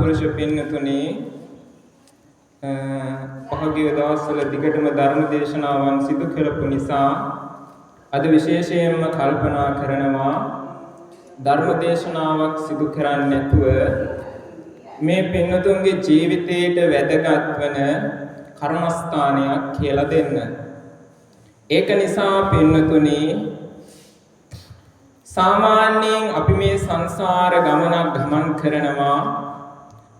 සත්පුරුෂ පින්නතුනි පහුගිය දවස්වල දිගටම ධර්ම දේශනාවන් සිදු කරපු නිසා අද විශේෂයෙන්ම කල්පනා කරනවා ධර්ම දේශනාවක් සිදු කරන්නේ නැතුව මේ පින්නතුන්ගේ ජීවිතයට වැදගත් වන කර්මස්ථානයක් කියලා දෙන්න. ඒක නිසා පින්නතුනි සාමාන්‍යයෙන් අපි මේ සංසාර ගමනක් ගමන් කරනවා.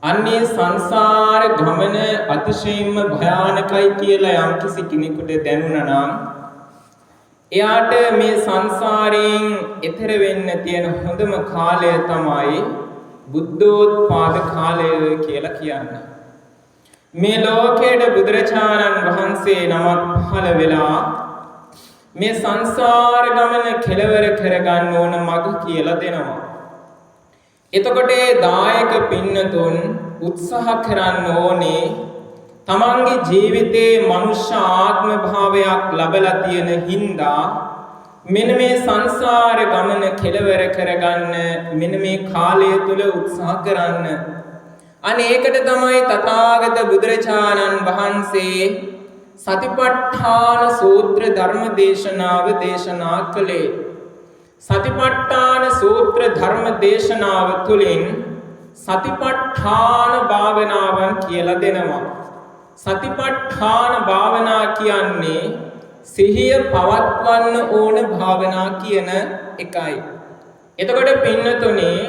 අන්නේ සංසාර ගමන අතිශයින්ම භයානකයි කියලා යම්කිසි කෙනෙකුට දැනුණා නම් එයාට මේ සංසාරයෙන් එතර වෙන්න තියෙන හොඳම කාලය තමයි බුද්ධෝත්පාද කාලය කියලා කියන්නේ. මේ ලෝකයේ බුදුරජාණන් වහන්සේ නමක් පහළ වෙලා මේ සංසාර ගමන කෙලවර කරගන්න ඕන මඟ කියලා දෙනවා. එතකොට ඒ දායක පින්නතුන් උත්සාහ කරන්න ඕනේ තමන්ගේ ජීවිතේ මනුෂ්‍ය ආත්ම භාවයක් ලැබලා තියෙන හින්දා මෙන්න මේ සංසාර ගමන කෙලවර කරගන්න මෙන්න මේ කාලය තුල උත්සාහ කරන්න. අනේ ඒකට තමයි තථාගත බුදුරජාණන් වහන්සේ සතිපට්ඨාන සූත්‍ර ධර්ම දේශනාව දේශනා කළේ. සතිපට්ඨාන සූත්‍ර ධර්ම දේශනාව තුළින් සතිපට්ඨාන භාවනාවන් කියලා දෙනවා. සතිපට්ඨාන භාවනා කියන්නේ සිහිය පවත්වන්න ඕන භාවනා කියන එකයි. එතකොට පින්නතුනේ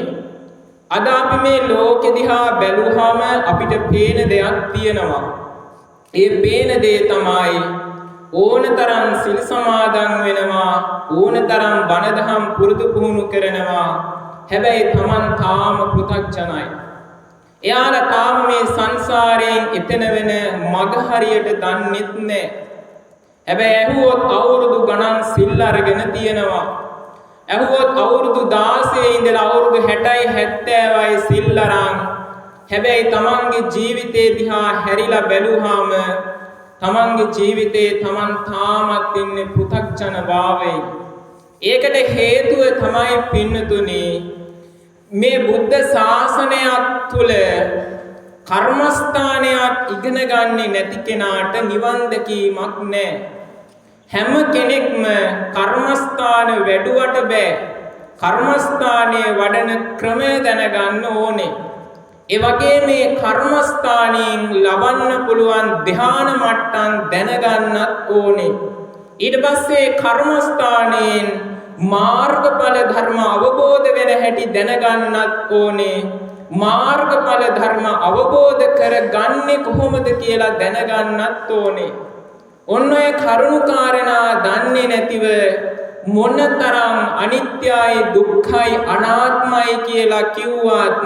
අද අපි මේ ලෝකෙ දිහා බැලුවාම අපිට පේන දෙයක් තියෙනවා. ඒ පේන දේ තමයි ඕනතරම් සිල් සමාදන් වෙනවා, ඕනතරම් බණ දහම් පුරුදු පුහුණු කරනවා. හැබැයි Taman තාම පෘථග්ජනයි. එයාලා තාම මේ සංසාරයෙන් එතන වෙන මග හරියට දන්නෙත් නැහැ. හැබැයි ඇහුවොත් අවුරුදු ගණන් සිල් අරගෙන තියෙනවා. ඇහුවොත් අවුරුදු 16 ඉඳලා අවුරුදු 60යි 70යි සිල් අරන්. හැබැයි තමන්ගේ ජීවිතේ දිහා හැරිලා බැලුවාම තමන්ගේ ජීවිතේ තමන් තාමත් ඉන්නේ පෘථග්ජන භාවයේ. ඒකට හේතුව තමයි පින්නතුනි මේ බුද්ධ ශාසනයක් තුල කර්මස්ථානයක් ඉගෙන ගන්නේ නැති කෙනාට නිවන් දැකීමක් නැහැ. හැම කෙනෙක්ම කර්මස්ථාන වැඩුවට බෑ. කර්මස්ථානයේ වඩන ක්‍රමය දැනගන්න ඕනේ. ඒ වගේ මේ කර්මස්ථානයෙන් ලබන්න පුළුවන් ධ්‍යාන මට්ටම් දැනගන්නත් ඕනේ. ඊට පස්සේ කර්මස්ථානයෙන් මාර්ගඵල ධර්ම අවබෝධ වෙන හැටි දැනගන්නත් ඕනේ. මාර්ගඵල ධර්ම අවබෝධ කරගන්නේ කොහොමද කියලා දැනගන්නත් ඕනේ. ඔන්න ඔය කරුණු කාරණා දන්නේ නැතිව මොනතරම් අනිත්‍යයි දුක්ඛයි අනාත්මයි කියලා කිව්වත්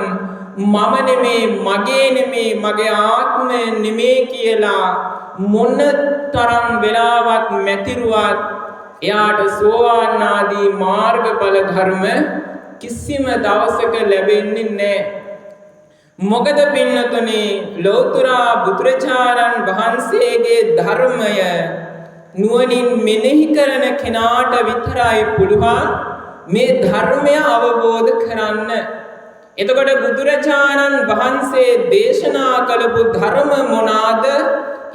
මම නෙමේ, මගේ නෙමේ, මගේ ආත්මය නෙමේ කියලා මොනතරම් වෙලාවක් මැතිරුවත් එයාට සෝවාන් ආදී මාර්ගඵල ධර්ම කිසිම දවසක ලැබෙන්නේ නැහැ. මොකද පින්නතුනි ලෞතර බුදුරජාණන් වහන්සේගේ ධර්මය නුවණින් මෙනෙහි කරන කෙනාට විතරයි පුළුවන් මේ ධර්මය අවබෝධ කරන්න. එතකොට බුදුරජාණන් වහන්සේ දේශනා කළපු ධර්ම මොනවාද?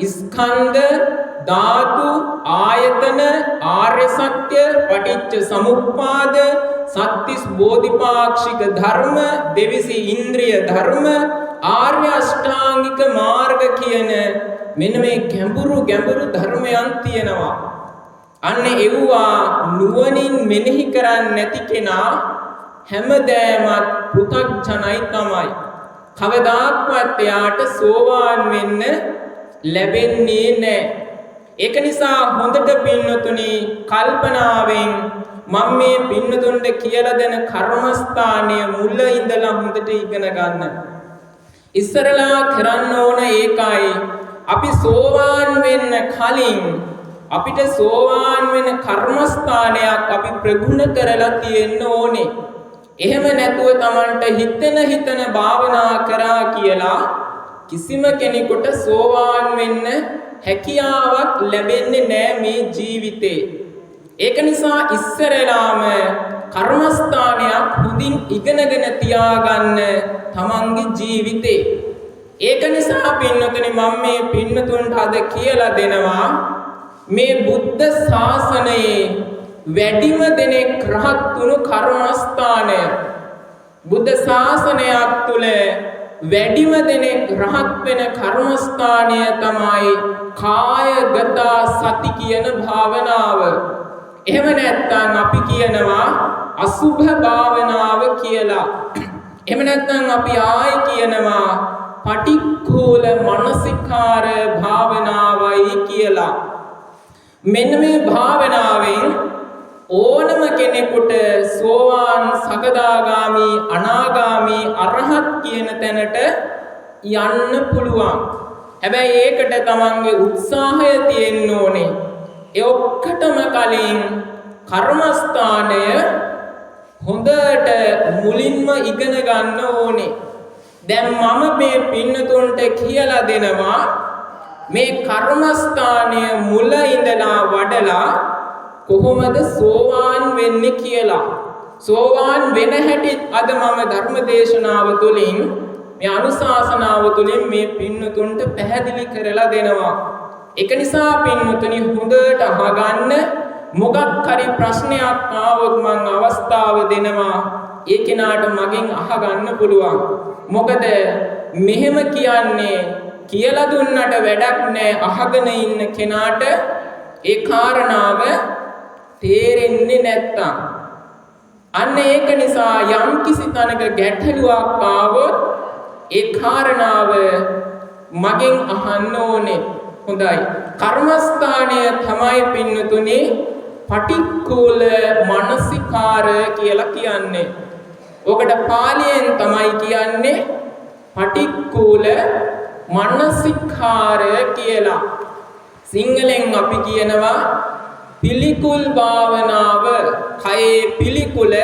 ස්කන්ධ, ධාතු, ආයතන, ආර්ය සත්‍ය, පටිච්ච සමුප්පාද, සත්‍තිස් බෝධිපාක්ෂික ධර්ම, දෙවිසි ඉන්ද්‍රිය ධර්ම, ආර්ය අෂ්ටාංගික මාර්ග කියන මෙන්න මේ ගැඹුරු ධර්මයන් තියෙනවා. අන්න ඒවා නුවණින් මෙනෙහි කරන්නේ නැති කෙනා හැමදෑමත් පෘථග්ජනයි තමයි. කවදාක්වත් එයාට සෝවාන් වෙන්න ලැබෙන්නේ නැහැ. ඒක නිසා හොඳට පින්නතුනි කල්පනාවෙන් මම මේ පින්නතුන්ට කියලා දෙන කර්මස්ථානයේ මුල ඉඳලා හොඳට ඉගෙන ගන්න. ඉස්සරලා කරන්න ඕන ඒකයි අපි සෝවාන් වෙන්න කලින් අපිට සෝවාන් වෙන කර්මස්ථානයක් අපි ප්‍රගුණ කරලා තියෙන්න ඕනේ. එහෙම නැතුව Tamanට හිතන භාවනා කරා කියලා කිසිම කෙනෙකුට සෝවාන් වෙන්න හැකියාවක් ලැබෙන්නේ නැහැ මේ ජීවිතේ. ඒක නිසා ඉස්සරලාම කර්මස්ථානයක් හොඳින් ඉගෙනගෙන තියාගන්න තමන්ගේ ජීවිතේ. ඒක නිසා පින්නතුනි මම මේ පින්නතුන්ට අද කියලා දෙනවා මේ බුද්ධ ශාසනයේ වැඩිම දෙනෙක් රහත් වුණු කර්මස්ථානය. බුද්ධ ශාසනයක් තුල වැඩිම දෙනෙක් රහත් වෙන කර්මස්ථානය තමයි කායගත සති කියන භාවනාව. එහෙම නැත්නම් අපි කියනවා අසුභ භාවනාව කියලා. එහෙම නැත්නම් අපි ආයි කියනවා පටික්ඛූල මනසිකාර භාවනාවයි කියලා. මෙන්න මේ භාවනාවෙන් ඕනම කෙනෙකුට සෝවාන් සකදාගාමි අනාගාමි අරහත් කියන තැනට යන්න පුළුවන්. හැබැයි ඒකට තමන්ගේ උත්සාහය තියෙන්න ඕනේ. ඒ ඔක්කොටම කලින් කර්මස්ථානය හොඳට මුලින්ම ඉගෙන ගන්න ඕනේ. දැන් මම මේ පින්නතුන්ට කියලා දෙනවා මේ කර්මස්ථානය මුල ඉඳලා වඩලා කොහොමද සෝවාන් වෙන්නේ කියලා. සෝවාන් වෙන හැටි අද මම ධර්ම දේශනාව තුළින් මේ අනුශාසනාව තුළින් මේ පින්නතුන්ට පැහැදිලි කරලා දෙනවා. ඒක නිසා පින්නතුනි හොඳට අහගන්න. මොකක් හරි ප්‍රශ්නයක් ආවොත් මම අවස්ථාව දෙනවා ඒ කෙනාට මගෙන් අහගන්න පුළුවන්. මොකද මෙහෙම කියන්නේ කියලා දුන්නට වැඩක් නැහැ. අහගෙන ඉන්න කෙනාට ඒ කාරණාව තේරෙන්නේ නැත්තම්. අන්න ඒක නිසා යම් කිසි තැනක ගැටලුවක් ආවොත් ඒ කාරණාව මගෙන් අහන්න ඕනේ. හොඳයි. කර්මස්ථානය තමයි පින්නතුනේ පටික්කුල මනසිකාර කියලා කියන්නේ. ඔකට පාලියෙන් තමයි කියන්නේ පටික්කුල මනසිකාර කියලා. සිංහලෙන් අපි කියනවා පිළිකුල් භාවනාව, කයේ පිළිකුල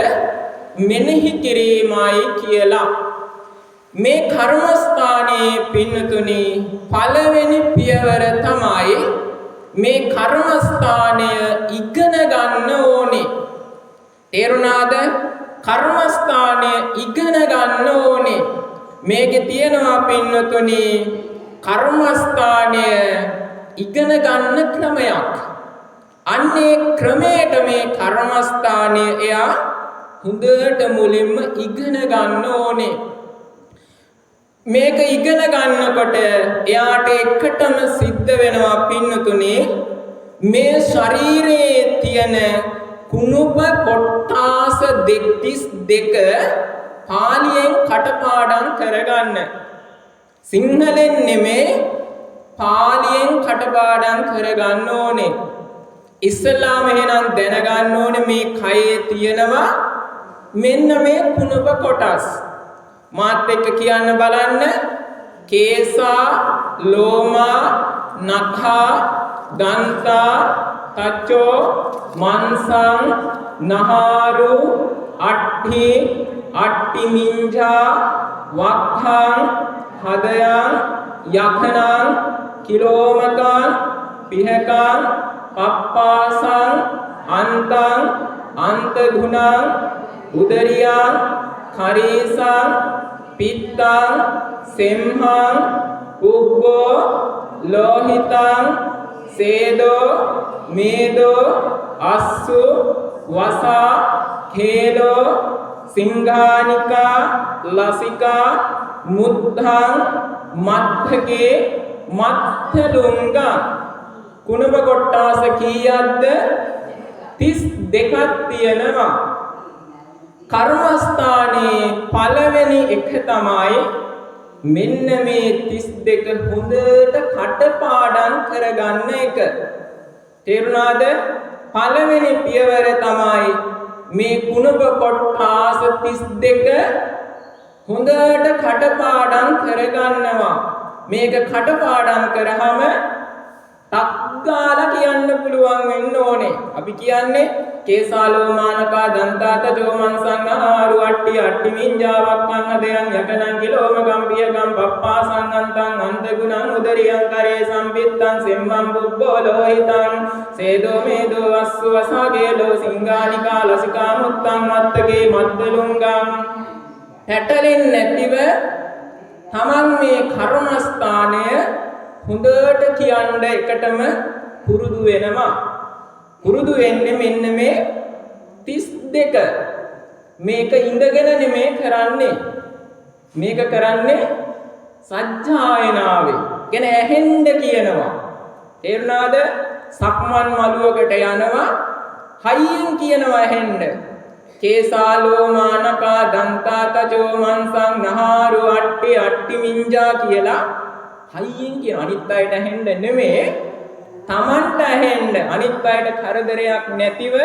මෙනෙහි කිරීමයි කියලා. මේ කර්මස්ථානයේ පින්නතුනි පළවෙනි පියවර තමයි මේ කර්මස්ථානය ඉගෙන ගන්න ඕනේ. තේරුණාද? කර්මස්ථානය ඉගෙන ගන්න ඕනේ. මේකේ තියෙනවා පින්නතුනි කර්මස්ථානය ඉගෙන ගන්න ක්‍රමයක්. අන්නේ ක්‍රමයට මේ කර්මස්ථානය එයා හොඳට මුලින්ම ඉගෙන ගන්න ඕනේ. මේක ඉගෙන ගන්නකොට එයාට එකටම සිද්ධ වෙනවා පින්නතුනි මේ ශරීරයේ තියෙන කුණුප කොට්ටාස 32 පාලියෙන් කටපාඩම් කරගන්න. සිංහලෙන් නෙමේ පාලියෙන් කටපාඩම් කරගන්න ඕනේ. ඉස්සලාම එහෙනම් දැනගන්න ඕනේ මේ කයේ තියෙනවා මෙන්න මේ කුණුප කොටස්. මාත් එක්ක කියන්න බලන්න. කේසා, ලෝමා, නඛා, දන්තා, තච්චෝ, මන්සං, නහාරු, අට්ඨි, අට්ඨිමිංජා, වක්ඛං, හදයන්, යඛනං, කිලෝමකං, පිහකං, පප්පාසං, අන්තං, අන්තගුණං, උදරියං, කරීසං, පිත්තං, සෙම්හං, උග්ගෝ, ලෝහිතං, සේදෝ, මේදෝ, අස්සු, වසා, කේලෝ, සිංහානිකා, ලසිකා, මුද්ධං, මත්තකේ, මත්තලුංගං. කුණප කොට්ටාස කීයක්ද? 32ක් තියෙනවා. කර්මස්ථානයේ පළවෙනි එක තමයි මෙන්න මේ 32 හොඳට කටපාඩම් කරගන්න එක. තේරුණාද? පළවෙනි පියවර තමයි මේ කුණප කොට්ටාස 32 හොඳට කටපාඩම් කරගන්නවා. මේක කටපාඩම් කරාම ටක් ගාලා කියන්න පුළුවන් වෙන්න ඕනේ. අපි කියන්නේ කේසාලෝමානකා දන්තාතචෝ මන්සංහාරු අට්ටි අට්ටි මිංජාවක් කන්න දෙයන් යකනං කිලෝම ගම්පිය ගම් පප්පා සංගන්තං අන්තගුණං උදරියං කරේ සම්පිත්තං සෙම්මං බුබ්බෝ ලෝහිතං සේදෝ මේදෝ වස්සු වසාගේලෝ සිංගානිකා ලසිකා මුත්තං මත්තගේ මත්තලුංගම් හැටලෙන් නැතිව තමන් මේ කර්මස්ථානය හොඳට කියන්න එකටම පුරුදු වෙනවා. පුරුදු වෙන්නේ මෙන්න මේ 32 මේක ඉඳගෙන නෙමෙයි කරන්නේ. මේක කරන්නේ සජ්ජායනාවේ. කියන්නේ ඇහෙන්න කියනවා. තේරුණාද? සක්මන් මළුවකට යනවා හයියෙන් කියනවා ඇහෙන්න. කේසාලෝමානකා දන්තාතචෝ මන්සං නහාරු අට්ටි අට්ටි මිංජා කියලා හයියෙන් කියන අනිත් අයට ඇහෙන්න නෙමෙයි තමන්ට ඇහෙන්න අනිත් අයට කරදරයක් නැතිව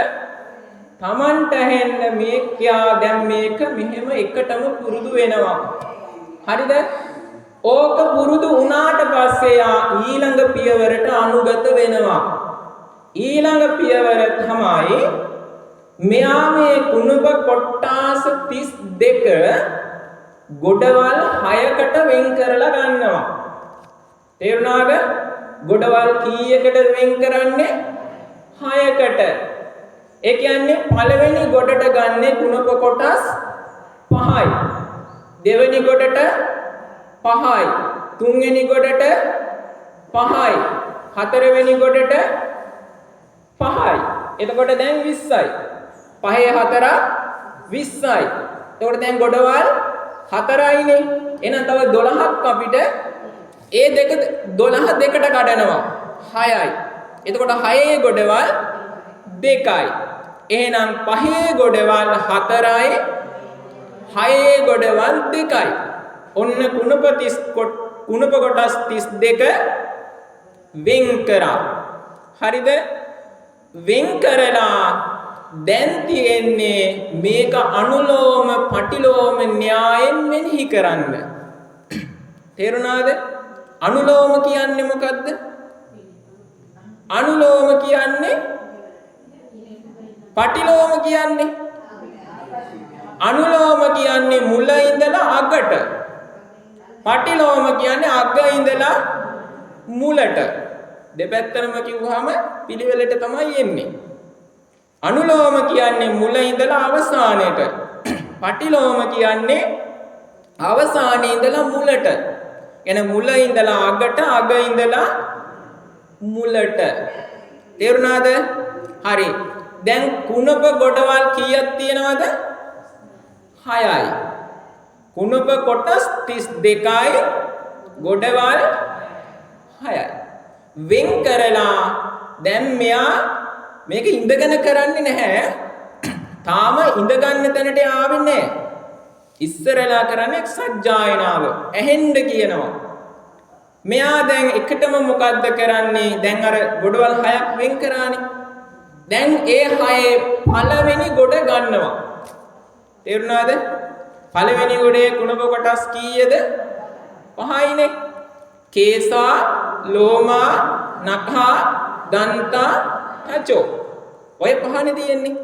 තමන්ට ඇහෙන්න මේ කියා දැන් මේක මෙහෙම එකටම පුරුදු වෙනවා. හරිද? ඕක පුරුදු වුණාට පස්සේ ඊළඟ පියවරට අනුගත වෙනවා. ඊළඟ පියවර තමයි මෙයා මේ කුණප කොට්ටාස 32 ගොඩවල් 6කට වෙන් කරලා ගන්නවා. තේරුණාද? ගොඩවල් කීයකට වෙන් කරන්නේ? 6කට. ඒ කියන්නේ පළවෙනි ගොඩට ගන්නේ කුණප කොටස් 5යි. දෙවෙනි ගොඩට 5යි. තුන්වෙනි ගොඩට 5යි. හතරවෙනි ගොඩට 5යි. එතකොට දැන් 20යි. 5 4 20යි. එතකොට දැන් ගොඩවල් 4යිනේ. එහෙනම් තව 12ක් අපිට ඒ දෙක 12 දෙකට කඩනවා 6යි. එතකොට 6 ගොඩවල් 2යි. එහෙනම් 5 ගොඩවල් 4යි 6 ගොඩවල් 2යි. ඔන්න කුණප කොටස් 32 වෙන් කරා. හරිද? වෙන් කරලා දැන් තියෙන්නේ මේක අනුලෝම පටිලෝම න්‍යායෙන් මෙනෙහි කරන්න. තේරුණාද? අනුලෝම කියන්නේ මොකද්ද? අනුලෝම කියන්නේ පටිලෝම කියන්නේ අනුලෝම කියන්නේ මුල ඉඳලා අගට. පටිලෝම කියන්නේ අග ඉඳලා මුලට. දෙපැත්තම කිව්වහම පිළිවෙලට තමයි එන්නේ. අනුලෝම කියන්නේ මුල ඉඳලා අවසානයට. පටිලෝම කියන්නේ අවසානයේ ඉඳලා මුලට. එන මුල ඉඳලා අගට අග ඉඳලා මුලට. තේරුණාද? හරි. දැන් කුණප ගොඩවල් කීයක් තියෙනවද? 6යි. කුණප කොටස් 32යි ගොඩවල් 6යි. වෙන් කරලා දැන් මෙයා මේක ඉඳගෙන කරන්නේ නැහැ. තාම ඉඳ ගන්න තැනට ආවෙන්නේ නැහැ. ඉස්සරලා කරන්නේ සජ්ජායනාව. ඇහෙන්න කියනවා. මෙයා දැන් එකටම මොකද්ද කරන්නේ? දැන් අර ගොඩවල් 6ක් වෙන් කරානේ. දැන් ඒ 6 පළවෙනි ගොඩ ගන්නවා. තේරුණාද? පළවෙනි ගොඩේ කුණප කොටස් කීයද? 5යිනේ. කේසා ලෝමා නඛා දන්තා තචෝ. ඔය 5නේ තියෙන්නේ.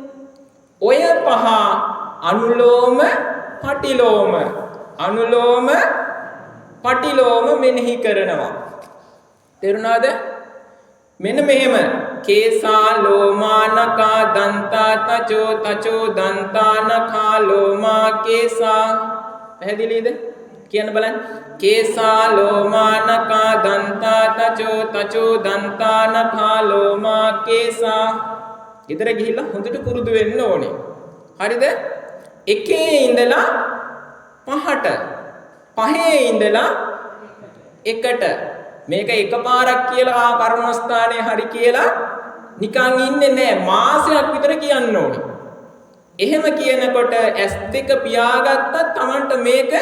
ඔය 5 අනුලෝම පටිලෝම අනුලෝම පටිලෝම මෙනෙහි කරනවා. තේරුණාද? මෙන්න මෙහෙම කේසා ලෝමා නඛා දන්තා තචෝ තචෝ දන්තා නඛා ලෝමා කේසා. පැහැදිලිද? කියන්න බලන්න. කේසා ලෝමා නඛා දන්තා තචෝ තචෝ දන්තා නඛා ලෝමා කේසා. ඊතර ගිහිල්ලා හොඳට පුරුදු වෙන්න ඕනේ. හරිද? එකේ ඉඳලා 5ට 5 ඉඳලා 1ට මේක එකපාරක් කියලා කර්මස්ථානයේ හරි කියලා නිකන් ඉන්නේ නැහැ. මාසයක් විතර කියන්න ඕනේ. එහෙම කියනකොට S2 පියාගත්තත් Tamanට මේක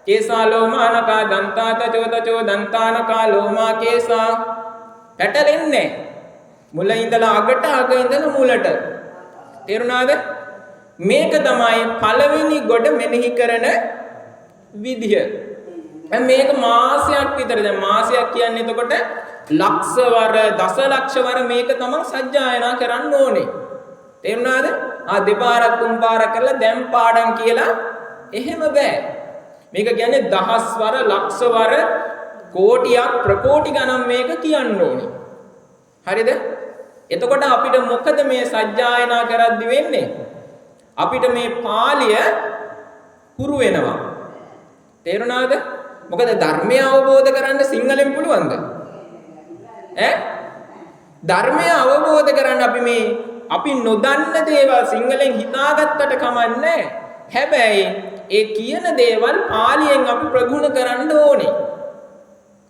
කේසා ලෝමා නඛා දන්තා තචෝ තචෝ දන්තා නඛා ලෝමා කේසා පැටලෙන්නේ. මුල ඉඳලා අගට අග ඉඳලා මුලට. තේරුණාද? මේක තමයි පළවෙනි ගොඩ මෙනෙහි කරන විදිය. මේක මාසයක් විතර. දැන් මාසයක් කියන්නේ එතකොට ලක්ෂ වර දසලක්ෂ වර මේක තමයි සජ්ජායනා කරන්න ඕනේ. තේරුණාද? දෙපාරක් තුන් පාරක් කරලා දැන් පාඩම් කියලා එහෙම බෑ. මේක කියන්නේ දහස් වර ලක්ෂ වර කෝටියක් ප්‍රකෝටි ගණන් මේක කියන්න ඕනේ. හරිද? එතකොට අපිට මොකද මේ සජ්ජායනා කරද්දි වෙන්නේ? අපිට මේ පාලිය හුරු වෙනවා. තේරුණාද? මොකද ධර්මය අවබෝධ කරගන්න සිංහලෙන් පුළුවන්ද? ධර්මය අවබෝධ කරගන්න අපි නොදන්න දේවල් සිංහලෙන් හිතාගත්තට කමන්නේ. හැබැයි ඒ කියන දේවල් පාලියෙන් අපි ප්‍රගුණ කරන්න ඕනේ.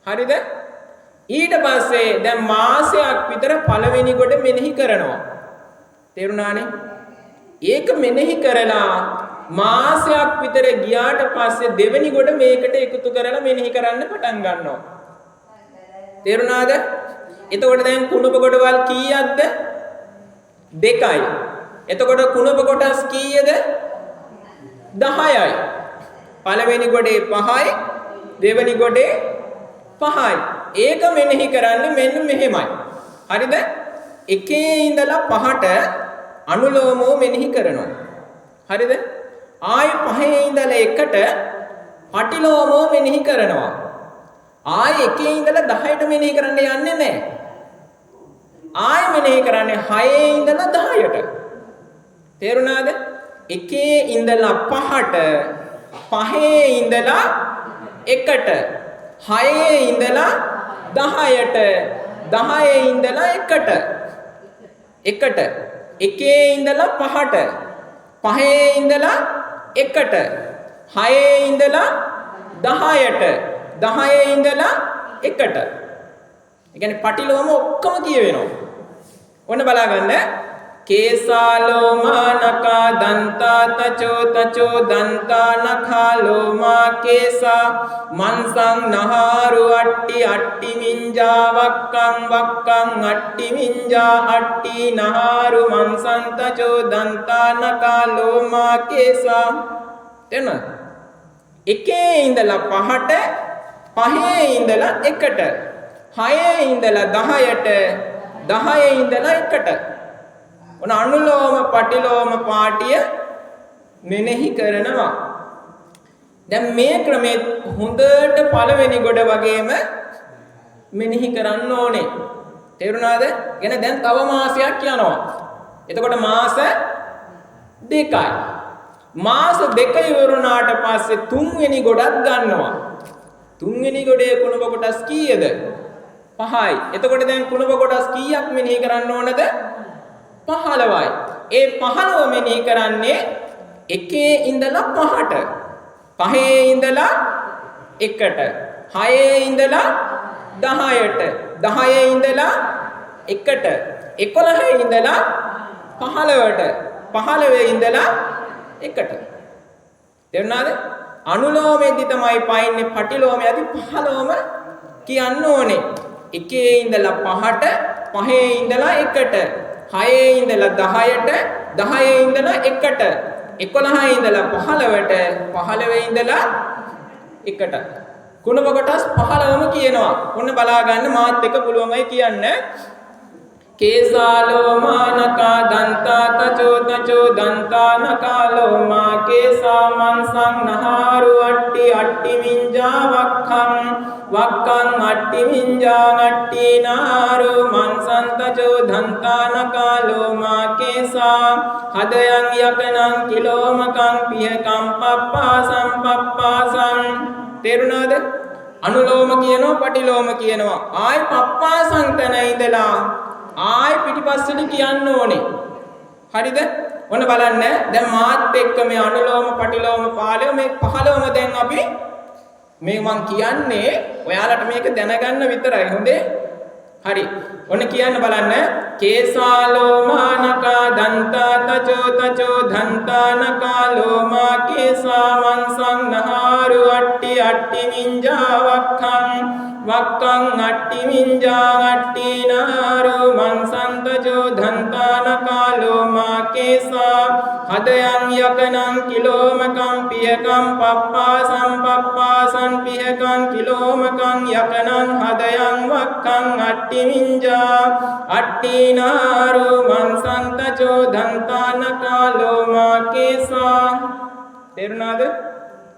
හරිද? ඊට පස්සේ දැන් මාසයක් විතර පළවෙනි කොට මෙනෙහි කරනවා. තේරුණානේ? ඒක මෙනෙහි කරලා මාසයක් විතර ගියාට පස්සේ දෙවෙනි කොට මේකට එකතු කරලා මෙනෙහි කරන්න පටන් ගන්නවා. තේරුණාද? එතකොට දැන් කුණප කොටවල් කීයක්ද? 2යි. එතකොට කුණප කොටස් කීයද? 10යි. පළවෙනි කොටේ 5යි, දෙවෙනි කොටේ 5යි. ඒක මෙනෙහි කරන්නේ මෙන්න මෙහෙමයි. හරිද? එකේ ඉඳලා 5ට අනුලෝමව මෙනෙහි කරනවා. හරිද? ආයි 5 ඉඳලා 1ට පටිලෝමව මෙනෙහි කරනවා. ආයි 1 ඉඳලා 10ට මෙනෙහි කරන්න යන්නේ නැහැ. ආයි මෙනෙහි කරන්නේ 6 ඉඳලා 10ට. තේරුණාද? 1 ඉඳලා 5ට, 5 ඉඳලා 1ට, 6 ඉඳලා 10ට, 10 ඉඳලා 1ට. 1 ඉඳලා 5ට, 5 ඉඳලා 1ට, 6 ඉඳලා 10ට, 10 ඉඳලා 1ට. ඒ කියන්නේ පටිලෝම ඔක්කොම කියවෙනවා. ඔන්න බලා ගන්න. කේසා ලෝමා නකා දන්තා තචෝ දන්තා නඛා ලෝමා කේසා මන්සං නහාරු අට්ටි මිංජා වක්කං අට්ටි මිංජා අට්ටි නහාරු මන්සං තචෝ දන්තා නඛා ලෝමා කේසා. එන එකේ ඉඳලා 5ට, 5 ඉඳලා 1ට, 6 ඉඳලා 10ට, 10 ඉඳලා 1ට. ඔන්න අනුලෝම පටිලෝම පාටිය මෙනෙහි කරනවා. දැන් මේ ක්‍රමේ හොඳට පළවෙනි ගොඩ වගේම මෙනෙහි කරන්න ඕනේ. තේරුණාද? එන දැන් තව මාසයක් යනවා. එතකොට මාස 2යි. මාස 2 ඉවරුණාට පස්සේ තුන්වෙනි ගොඩක් ගන්නවා. තුන්වෙනි ගොඩේ කුණප කොටස් කීයද? 5යි. එතකොට දැන් කුණප කොටස් කීයක් මෙනෙහි කරන්න ඕනද? 15යි. ඒ 15 මෙනෙහි කරන්නේ 1 ඉඳලා 5ට, 5 ඉඳලා 1ට, 6 ඉඳලා 10ට, 10 ඉඳලා 1ට, 11 ඉඳලා 15ට, 15 ඉඳලා 1ට. තේරුණාද? අනුලෝමෙදි තමයි පයින්නේ, පටිලෝමෙදි 15ම කියන්න ඕනේ. 1 ඉඳලා 5ට, 5 ඉඳලා 1ට, 6 ඉඳලා 10ට, 10 ඉඳලා 1ට, 11 ඉඳලා 15ට, 15 ඉඳලා 1ට. කුණප කොටස් 15ම කියනවා. ඔන්න බලා ගන්න මාත් එක පුළුවන්යි කියන්න. කේසා ලෝමා නකා දන්තා තචෝ දන්තා නකා ලෝමා කේසා මන්සං නහාරු අට්ටි මිංජා වක්කං අට්ටි මිංජා අට්ටි නහාරු මන්සං තචෝ දන්තා නකා ලෝමා කේසා හදයන් යකනං කිලෝමකං පියකං පප්පාසං. තේරුණාද? අනුලෝම කියනවා, පටිලෝම කියනවා. ආයි පප්පාසං තැන ඉඳලා ආයි පිටිපස්සට කියන්න ඕනේ. හරිද? ඔන්න බලන්න. දැන් මාත් එක්ක මේ අනුලෝම පටිලෝම පාළය මේ 15ම දැන් අපි මේ මං කියන්නේ ඔයාලට මේක දැනගන්න විතරයි. හොඳේ? හරි. ඔන්න කියන්න බලන්න. කේසා ලෝමා නකා දන්තා තචෝ දන්තා නකා ලෝමා කේසා මන්සං නහාරු අට්ටි මිංජා වක්කං අට්ටි මිංජා අට්ටි නහාරු මන්සං තචෝ දන්තා නකා ලෝමා කේසා හදයන් යකනං කිලෝමකං පියකං පප්පාසං පියකං කිලෝමකං යකනං හදයන් වක්කං අට්ටි මිංජා අට්ටිනාරෝ මන්සන්තචෝ දන්තානකා ලෝමා කේසා. තේරුණාද?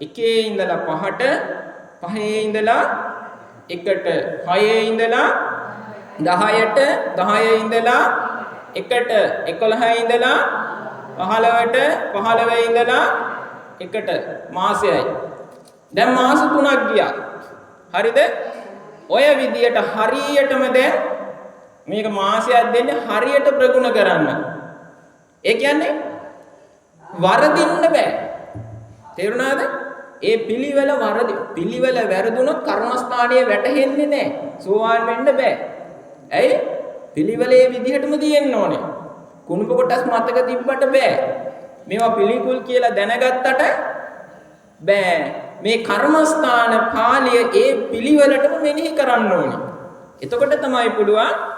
එකේ ඉඳලා පහට, පහේ ඉඳලා එකට, හයේ ඉඳලා 10ට, 10 ඉඳලා එකට, 11 ඉඳලා 15ට, 15 ඉඳලා එකට මාසයයි. දැන් මාස 3ක් ගියා. හරිද? ඔය විදියට හරියටම දැන් මේක මාසයක් දෙන්නේ හරියට ප්‍රගුණ කරන්න. ඒ කියන්නේ වරදින්න බෑ. තේරුණාද? ඒ පිළිවෙල පිළිවෙල වැරදුනොත් කර්මස්ථානයේ වැටෙන්නේ නැහැ. සෝවාන් වෙන්න බෑ. ඇයි? පිළිවෙලේ විදිහටම තියෙන්න ඕනේ. කුණුප කොටස් මතක තිබ්බට බෑ. මේවා පිළිකුල් කියලා දැනගත්තට බෑ. මේ කර්මස්ථාන පාළිය ඒ පිළිවෙලටම මෙනෙහි කරන්න ඕනේ. එතකොට තමයි පුළුවන්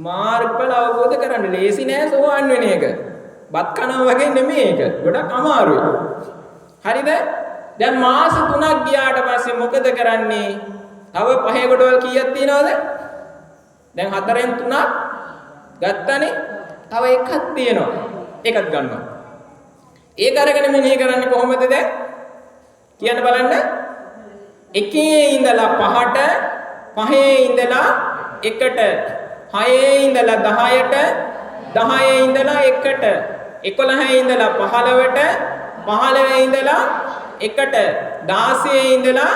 මාර්ගඵල අවබෝධ කරගන්න. ලේසි නෑ සෝවාන් වෙන එක. බත් කනවා වගේ නෙමෙයි ඒක. ගොඩක් අමාරුයි. හරිද? දැන් මාස 3ක් ගියාට පස්සේ මොකද කරන්නේ? තව පහේ කොටවල් කීයක් තියෙනවද? දැන් 4න් 3ක් ගත්තනේ. තව එකක් තියෙනවා. ඒකත් ගන්නවා. ඒක අරගෙන මෙනෙහි කරන්නේ කොහොමද දැන්? කියන්න බලන්න. එකේ ඉඳලා පහට, පහේ ඉඳලා එකට, හයේ ඉඳලා 10ට, 10 ඉඳලා එකට, 11 ඉඳලා 15ට, 15 ඉඳලා එකට, 16 ඉඳලා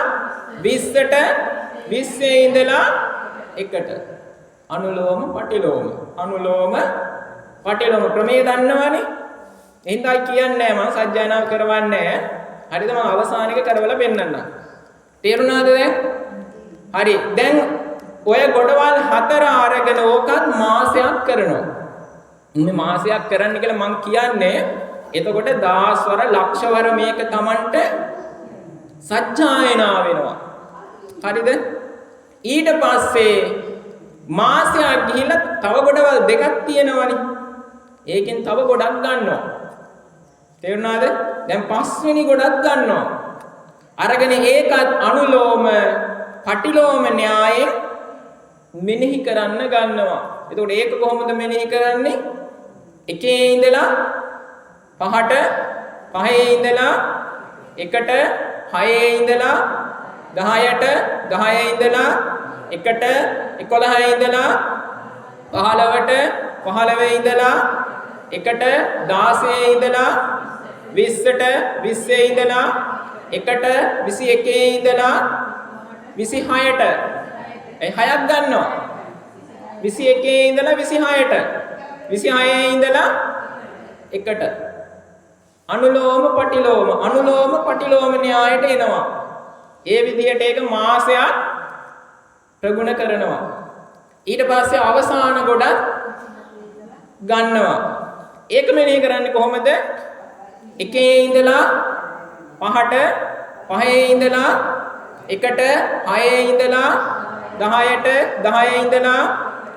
20ට, 20 ඉඳලා එකට. අනුලෝම පටිලෝම, අනුලෝම පටිලෝම ක්‍රමයේ දන්නවනේ. එහෙනම් කියන්නේ මම සජ්ජායනා කරවන්නේ. හරිද? මම අවසානික කරවලා පෙන්නන්නම්. තේරුණාද දැන්? හරි. දැන් ඔය ගොඩවල් 4 අරගෙන ඕකත් මාසයක් කරනවා. මේ මාසයක් කරන්න කියලා මම කියන්නේ එතකොට 1000 වර ලක්ෂ වර මේක Tamanට සජ්ජායනා වෙනවා. හරිද? ඊට පස්සේ මාසයක් ගිහිල්ලා තව ගොඩවල් දෙකක් තියෙනවනේ. ඒකෙන් තව ගොඩක් ගන්නවා. තේරුණාද? දැන් 5 වෙනි ගොඩක් ගන්නවා. අරගෙන ඒකත් අනුලෝම පටිලෝම න්‍යායෙන් මෙනෙහි කරන්න ගන්නවා. එතකොට ඒක කොහොමද මෙනෙහි කරන්නේ? එකේ ඉඳලා පහට, පහේ ඉඳලා එකට, හයේ ඉඳලා 10ට, 10 ඉඳලා එකට, 11 ඉඳලා 15ට, 15 ඉඳලා එකට, 16 ඉඳලා 20ට, 20 ඉඳලා එකට, 21 ඉඳලා 26ට. ඒ 6ක් ගන්නවා. 21 ඉඳලා 26ට, 26 ඉඳලා එකට. අනුලෝම පටිලෝම න්‍යායට එනවා. ඒ විදිහට ඒක මාසයක් ප්‍රගුණ කරනවා. ඊට පස්සේ අවසාන ගොඩක් ගන්නවා. ඒක මෙනෙහි කරන්නේ කොහොමද? එකේ ඉඳලා පහට, පහේ ඉඳලා එකට, හයේ ඉඳලා 10ට, 10 ඉඳලා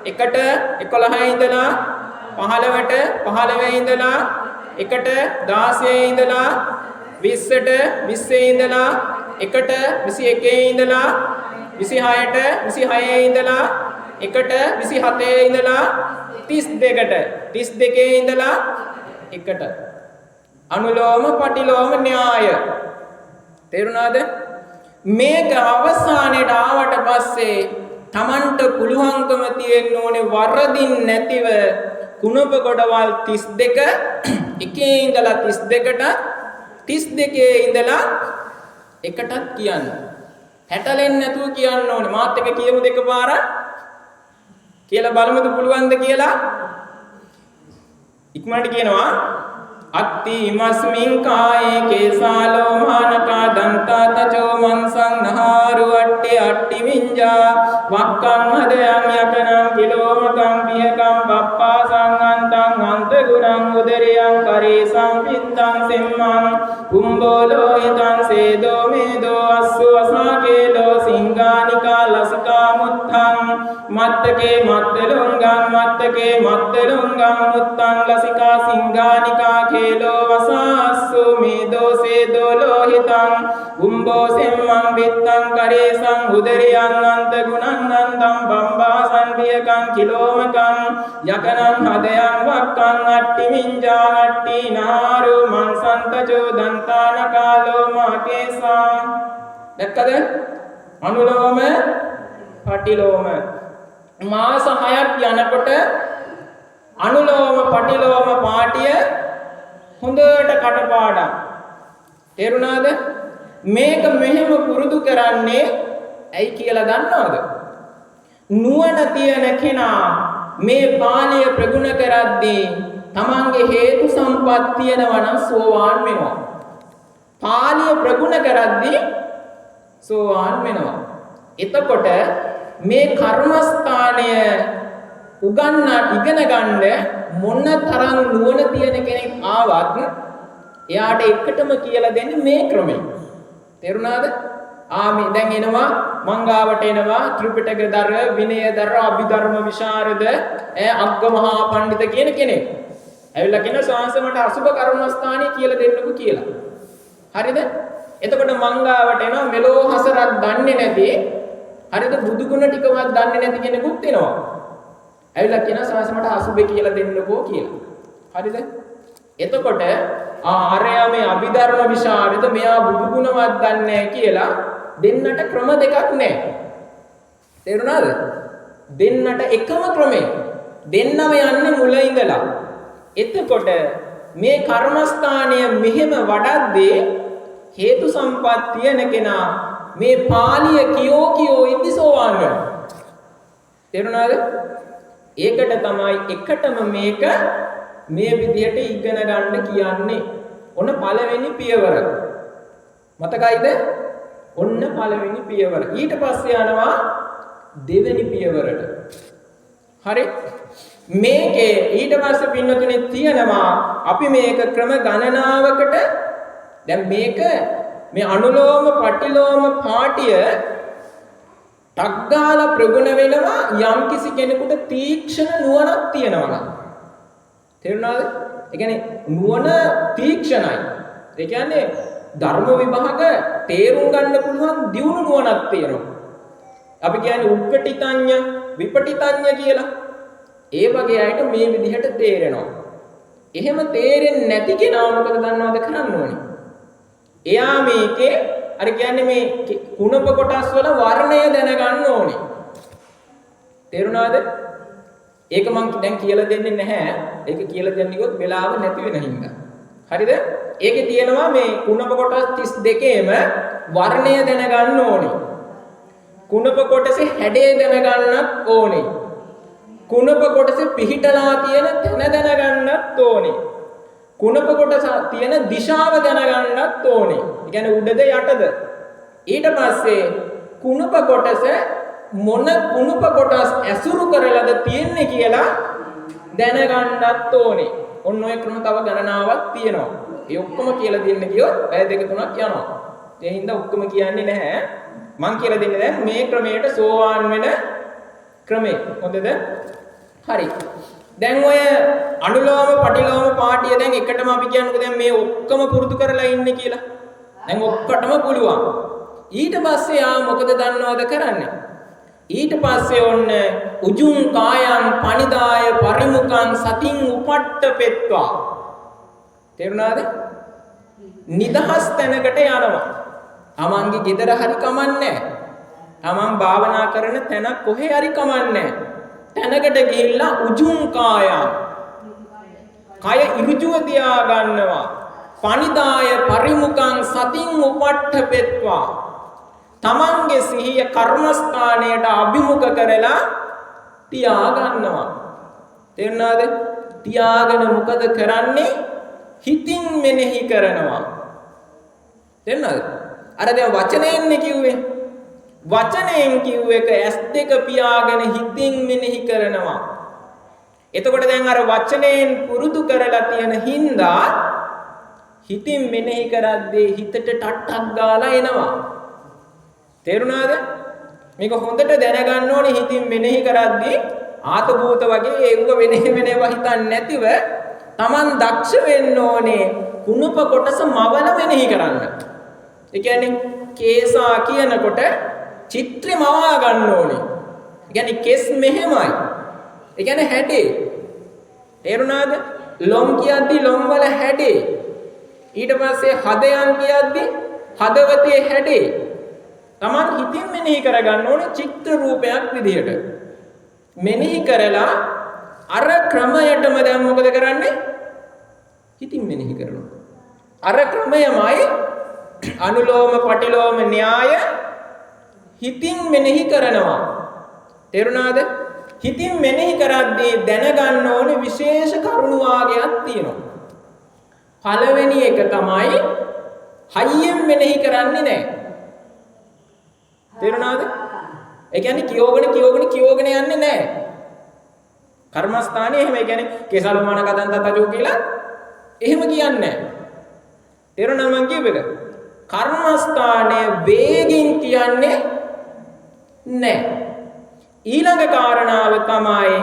එකට, 11 ඉඳලා 15ට, 15 ඉඳලා එකට, 16 ඉඳලා 20ට, 20 ඉඳලා එකට, 21 ඉඳලා 26ට, 26 ඉඳලා එකට, 27 ඉඳලා 32ට, 32 ඉඳලා එකට. අනුලෝම පටිලෝම න්‍යාය. තේරුණාද? මේක අවසානයේ ආවට පස්සේ Tamanට පුළුවන්කම තියෙන්න ඕනේ වරදින් නැතිව කුණප ගොඩවල් 32 එකේ ඉඳලා 32ට 32 ඉඳලා එකටත් කියන්න. හැටලෙන්නේ නැතුව කියන්න ඕනේ. මාත් එක කියමු දෙකපාරක්. කියලා බලමුද පුළුවන්ද කියලා? ඉක්මනට කියනවා. අත්ති ඉමස්මින් කායේ කේසාලෝ මානකා දන්තා තචෝ මන්සං නහාරු අට්ටි අට්ටි මිංජා වක්කං හදයන් යකනං කිලෝමකං පියකං පප්පාසං අන්තං අන්තගුණං උදරියං කරේසං පිත්තං සෙම්මං කුම්බෝලෝ හිතං සේදෝ මේදෝ අස්සු අසාකේලෝ සිංහ සිංගානිකා ලසිකා මුත්තං මත්තකේ මත්තලුංගං මත්තකේ මත්තලුංගං මුත්තං ලසිකා සිංගානිකා කේලෝ වසාස්සු මේ දෝසේ දෝලෝහිතං උම්බෝ සෙම්මං විත්තං කරේසං උදරියං අන්ත ගුණං අන්තං බම්බාසං වියකං කිලෝමකං යකනං හදයං වක්කං අට්ටි මිංජා අට්ටි නාරු මන්සන්තජෝ දන්තාන කාලෝ මාකේසා. දැක්කද? අනුලෝම පටිලෝම මාස 6ක් යනකොට අනුලෝම පටිලෝම පාටිය හොඳට කටපාඩම්. තේරුණාද? මේක මෙහෙම පුරුදු කරන්නේ ඇයි කියලා දන්නවද? නුවණ තියෙන කෙනා මේ පාළිය ප්‍රගුණ කරද්දී තමන්ගේ හේතු සම්පත් තියෙනවා නම් සෝවාන් වෙනවා. පාළිය ප්‍රගුණ කරද්දී සෝවාන් වෙනවා. එතකොට මේ කර්මස්ථානය ඉගෙන ගන්න මොන තරම් නුවණ තියෙන කෙනෙක් ආවත් එයාට එකටම කියලා දෙන්නේ මේ ක්‍රමය. තේරුණාද? මේ දැන් එනවා මංගාවට එනවා ත්‍රිපිටකදර විනයදර අභිධර්ම විශාරද අග්ගමහා පඬිත කියන කෙනෙක්. ඇවිල්ලා කියන සාංශ මට අසුබ කර්මස්ථානය කියලා දෙන්නකෝ කියලා. හරිද? එතකොට මංගාවට එනවා මෙලෝ හසරක් දන්නේ නැති හරිද බුදු ගුණ ටිකවත් දන්නේ නැති කෙනෙකුත් එනවා. ඇවිල්ලා කියන සාංශ මට අසුබේ කියලා දෙන්නකෝ කියලා. හරිද? එතකොට ආර්යයා මේ අභිධර්ම විශාරද මෙයා බුදු ගුණවත් දන්නේ නැහැ කියලා දෙන්නට ක්‍රම දෙකක් නැහැ. තේරුණාද? දෙන්නට එකම ක්‍රමය. දෙන්නම යන්නේ මුල ඉඳලා. එතකොට මේ කර්මස්ථානය මෙහෙම වඩද්දී හේතු සම්පත් තියෙන කෙනා මේ පාළිය කියෝ ඉදිසෝවාන් වෙනවා. තේරුණාද? ඒකට තමයි එකටම මේක මේ විදිහට ඉගෙන ගන්න කියන්නේ. ඔන්න පළවෙනි පියවර. මතකයිද? ඔන්න පළවෙනි පියවර. ඊට පස්සේ යනවා දෙවෙනි පියවරට. හරි? මේකේ ඊට පස්සේ පින්නතුනේ තියෙනවා අපි මේක ක්‍රම ගණනාවකට දැන් මේක මේ අනුලෝම පටිලෝම පාටිය ටග්ගාල ප්‍රගුණ වෙනවා යම් කිසි කෙනෙකුට තීක්ෂණ නුවණක් තියෙනවා නම්. තේරුණාද? ඒ කියන්නේ නුවණ තීක්ෂණයි. ඒ කියන්නේ ධර්ම විභාග තේරුම් ගන්න පුළුවන් දියුණු නුවණක් තියෙනවා. අපි කියන්නේ උප්පටිතඤ්ඤ විපටිතඤ්ඤ කියලා. ඒ වගේ අයට මේ විදිහට තේරෙනවා. එහෙම තේරෙන්නේ නැති කෙනා මොකද දන්නවද කරන්න ඕනේ? එයා මේකේ අර කියන්නේ මේ කුණප කොටස් වල වර්ණය දැනගන්න ඕනේ. තේරුණාද? ඒක මම දැන් කියලා දෙන්නේ නැහැ. ඒක කියලා දෙන්න ගියොත් වෙලාව නැති වෙන හින්දා. හරිද? ඒකේ තියෙනවා මේ කුණප කොටස් 32ෙම වර්ණය දැනගන්න ඕනේ. කුණප කොටසේ හැඩය දැනගන්නත් ඕනේ. කුණප කොටසේ පිහිටලා තියෙන තැන දැනගන්නත් ඕනේ. කුණප කොටස තියෙන දිශාව දැනගන්නත් ඕනේ. ඒ කියන්නේ උඩද යටද. ඊට පස්සේ කුණප කොටස මොන කුණප කොටස් ඇසුරු කරලාද තියෙන්නේ කියලා දැනගන්නත් ඕනේ. ඔන්න ඔය ක්‍රම තව ගණනාවක් තියෙනවා. ඒ ඔක්කොම කියලා දෙන්න ගියොත් පැය දෙක තුනක් යනවා. ඒ හින්දා ඔක්කොම කියන්නේ නැහැ. මං කියලා දෙන්නේ දැන් මේ ක්‍රමයට සෝවාන් වෙන ක්‍රමය. හොඳද? හරි. දැන් ඔය අනුලෝම පටිලෝම පාටිය දැන් එකටම අපි කියන්නකෝ දැන් මේ ඔක්කොම පුරුදු කරලා ඉන්නේ කියලා. දැන් ඔක්කොටම පුළුවන්. ඊට පස්සේ මොකද දන්නවද කරන්නේ? ඊට පස්සේ ඔන්න උජුං කායං පනිදාය පරිමුඛං සතින් උපට්ඨපෙත්වා. තේරුණාද? නිදහස් තැනකට යනවා. තමන්ගේ ගෙදර හරි කමන්නේ. තමන් භාවනා කරන තැන කොහේ හරි කමන්නේ. තැනකට ගිහිල්ලා උජුං කායං කය ඉරුජුව තියා ගන්නවා. පනිදාය පරිමුඛං සතින් උපට්ඨපෙත්වා. තමන්ගේ සිහිය කර්මස්ථානයට අභිමුඛ කරලා තියා ගන්නවා. තේරුණාද? තියාගෙන මොකද කරන්නේ? හිතින් මෙනෙහි කරනවා. තේරුණාද? අර දැන් වචනයෙන් කිව්වේ. වචනයෙන් කිව්ව එක S2 පියාගෙන හිතින් මෙනෙහි කරනවා. එතකොට දැන් අර වචනයෙන් පුරුදු කරලා තියෙන හින්දා හිතින් මෙනෙහි කරද්දී හිතට ටට්ටක් ගාලා එනවා. තේරුණාද? මේක හොඳට දැනගන්න ඕනේ හිතින් මෙනෙහි කරද්දී ආත භූත වගේ ඒව වෙන හිතන්නේ නැතිව Taman දක්ෂ වෙන්න ඕනේ කුණප කොටස මවල මෙනෙහි කරන්න. ඒ කියන්නේ කේසා කියනකොට චිත්‍රය මවා ගන්න ඕනේ. ඒ කියන්නේ කෙස් මෙහෙමයි. ඒ කියන්නේ හැඩේ. තේරුණාද? ලොම් කියද්දී ලොම් වල හැඩේ. ඊට පස්සේ හදයන් කියද්දී හදවතේ හැඩේ. Taman හිතින් මෙනෙහි කරගන්න ඕනේ චිත්‍ර රූපයක් විදිහට. මෙනෙහි කරලා අර ක්‍රමයටම දැන් මොකද කරන්නේ? හිතින් මෙනෙහි කරනවා. අර ක්‍රමයමයි අනුලෝම පටිලෝම න්‍යාය හිතින් මෙනෙහි කරනවා. තේරුණාද? හිතින් මෙනෙහි කරද්දී දැනගන්න ඕනේ විශේෂ කරුණු වාගයක් තියෙනවා. පළවෙනි එක තමයි හයියෙන් මෙනෙහි කරන්නේ නැහැ. තේරුණාද? ඒ කියන්නේ කියෝගෙන යන්නේ නැහැ. කර්මස්ථානයේ එහෙම ඒ කියන්නේ කේසාලෝමාන කදන්ත තජෝ කියලා එහෙම කියන්නේ නැහැ. තේරුණා මං කියපේක? කර්මස්ථානයේ වේගින් කියන්නේ නැහැ. ඊළඟ කාරණාව තමයි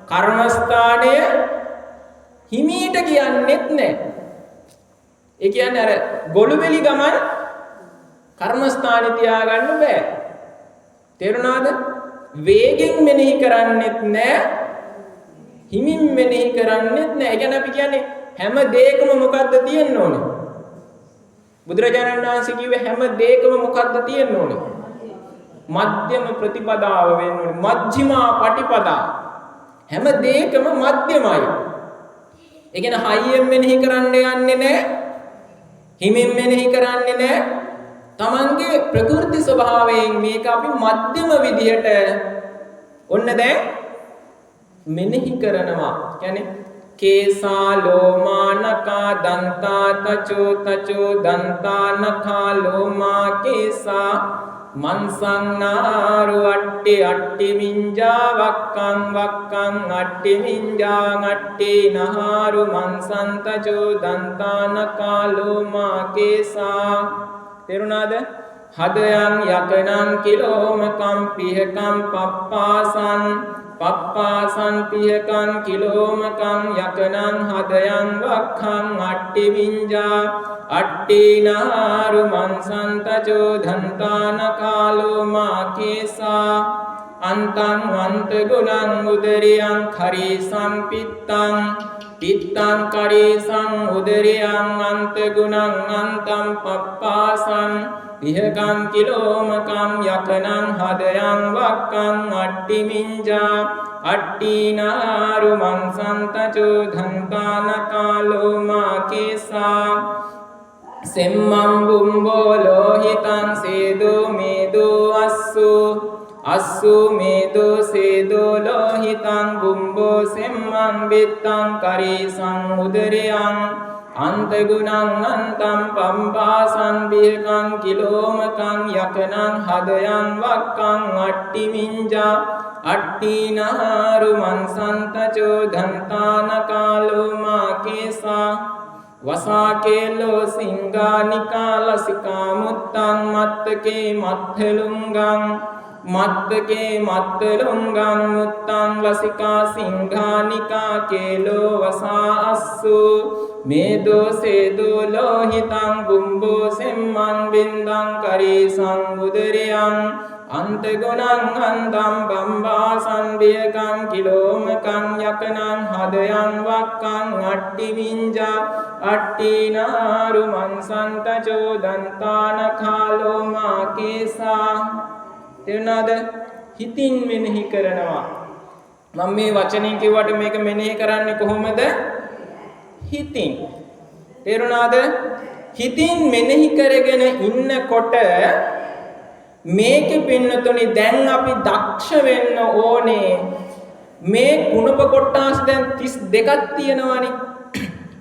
කර්මස්ථානය හිමීට කියන්නේත් නැහැ. ඒ කියන්නේ අර ගොළුබෙලි ගමන් කර්මස්ථානෙ තියාගන්න බෑ. තේරුණාද? වේගෙන් මෙනෙහි කරන්නෙත් නැහැ. හිමින් මෙනෙහි කරන්නෙත් නැහැ. ඒ කියන්නේ අපි කියන්නේ හැම දෙයකම මොකද්ද තියෙන්න ඕනේ? බුදුරජාණන් වහන්සේ කිව්වේ හැම දෙයකම මොකද්ද තියෙන්න ඕනේ? මධ්‍යම ප්‍රතිපදාව වෙන්න ඕනේ. මජ්ක්‍ධිමා පටිපදා. හැම දෙයකම මධ්‍යමයි. ඒ කියන්නේ හයියෙන් මෙනෙහි කරන්න යන්නේ නැහැ. හිමින් මෙනෙහි කරන්නේ නැහැ. තමන්ගේ ප්‍රකෘති ස්වභාවයෙන් මේක අපි මධ්‍යම විදිහට ඔන්න දැන් මෙනෙහි කරනවා. කියන්නේ කේසා ලෝමා නඛා දන්තා තචෝ දන්තා නඛා ලෝමා කේසා මන්සං නාරු අට්ටි මිංජා වක්කං අට්ටි මිංජා අට්ටි නහාරු මන්සං තචෝ දන්තා නඛා ලෝමා කේසා. තේරුණාද? හදයන් යකනං කිලෝමකම් පිහකම් පප්පාසන් පිහකං කිලෝමකම් යකනං හදයන් වක්ඛං අට්ටි විඤ්ඤා අට්ටි නාරු මන්සං තචෝ ධන්තාන කාලෝමා කේසා අන්තං වන්ත ගුණං උදරියං කරී සම්පිත්තං පිත්තං කරේසං උදරියං අන්ත ගුණං අන්තං පප්පාසං පිහකං කිලෝමකං යකනං හදයං වක්කං අට්ටි මිංජා අට්ටි නාරු මන්සං තචෝ ධන්තාන කාලෝමා කේසා සෙම්මං බුම්බෝ ලෝහිතං සේදෝ මේදෝ අස්සු මේදෝ සේදෝ ලෝහිතං බුම්බෝ සෙම්මං බිත්තං කරේසං උදරයං අන්තගුණං අන්තං පම්පාසං බිහකං කිලෝමකං යකනං හදයන් වක්කං අට්ටි මිංජා අට්ටි නහාරු මන්සං තචෝ ධන්තාන කාලෝමා කේසා වසාකේලෝ සිංගානිකා ලසිකා මුත්තං මත්තකේ මත්තලුංගං මුත්තං ලසිකා සිංඝානිකා කේලෝ වසා අස්සු මේදෝ සේදෝ ලෝහිතං බුම්බෝ සෙම්මං බින්දං කරේසං උදරයං අන්තගුණං අන්තං බම්බාසං බියකං කිලෝමකං යකනං හදයන් වක්කං අට්ටි මිංජා අට්ටි නාරු මන්සං තචෝ දන්තාන කාලෝමා කේසා. තේරුණාද? හිතින් මෙනෙහි කරනවා. මම මේ වචනෙන් කිව්වට මේක මෙනෙහි කරන්නේ කොහොමද? හිතින්. තේරුණාද? හිතින් මෙනෙහි කරගෙන ඉන්නකොට මේකෙ පින්නතුනි දැන් අපි දක්ෂ වෙන්න ඕනේ. මේ කුණප කොටස් දැන් 32ක් තියෙනවානේ.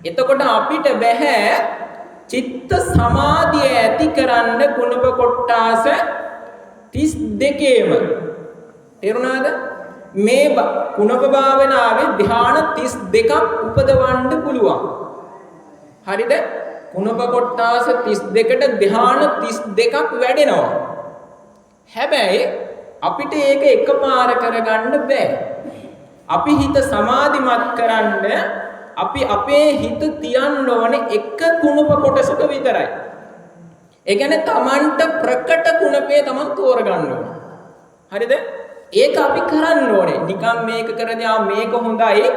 එතකොට අපිට බෑ චිත්ත සමාධිය ඇති කරන්න කුණප කොටස් 32ේම. තේරුණාද? මේ කුණප භාවනාවේ ධ්‍යාන 32ක් උපදවන්න පුළුවන්. හරිද? කුණප කොටස් 32ට ධ්‍යාන 32ක් වැඩෙනවා. හැබැයි අපිට ඒක එකපාර කරගන්න බෑ. අපි හිත සමාධිමත් කරන්න අපි අපේ හිත තියන්න ඕනේ එක කුණප කොටසක විතරයි. ඒ කියන්නේ Tamanට ප්‍රකට කුණපේ Taman තෝරගන්න ඕනේ. හරිද? ඒක අපි කරන්න ඕනේ. නිකන් මේක කරදී මේක හොඳයි.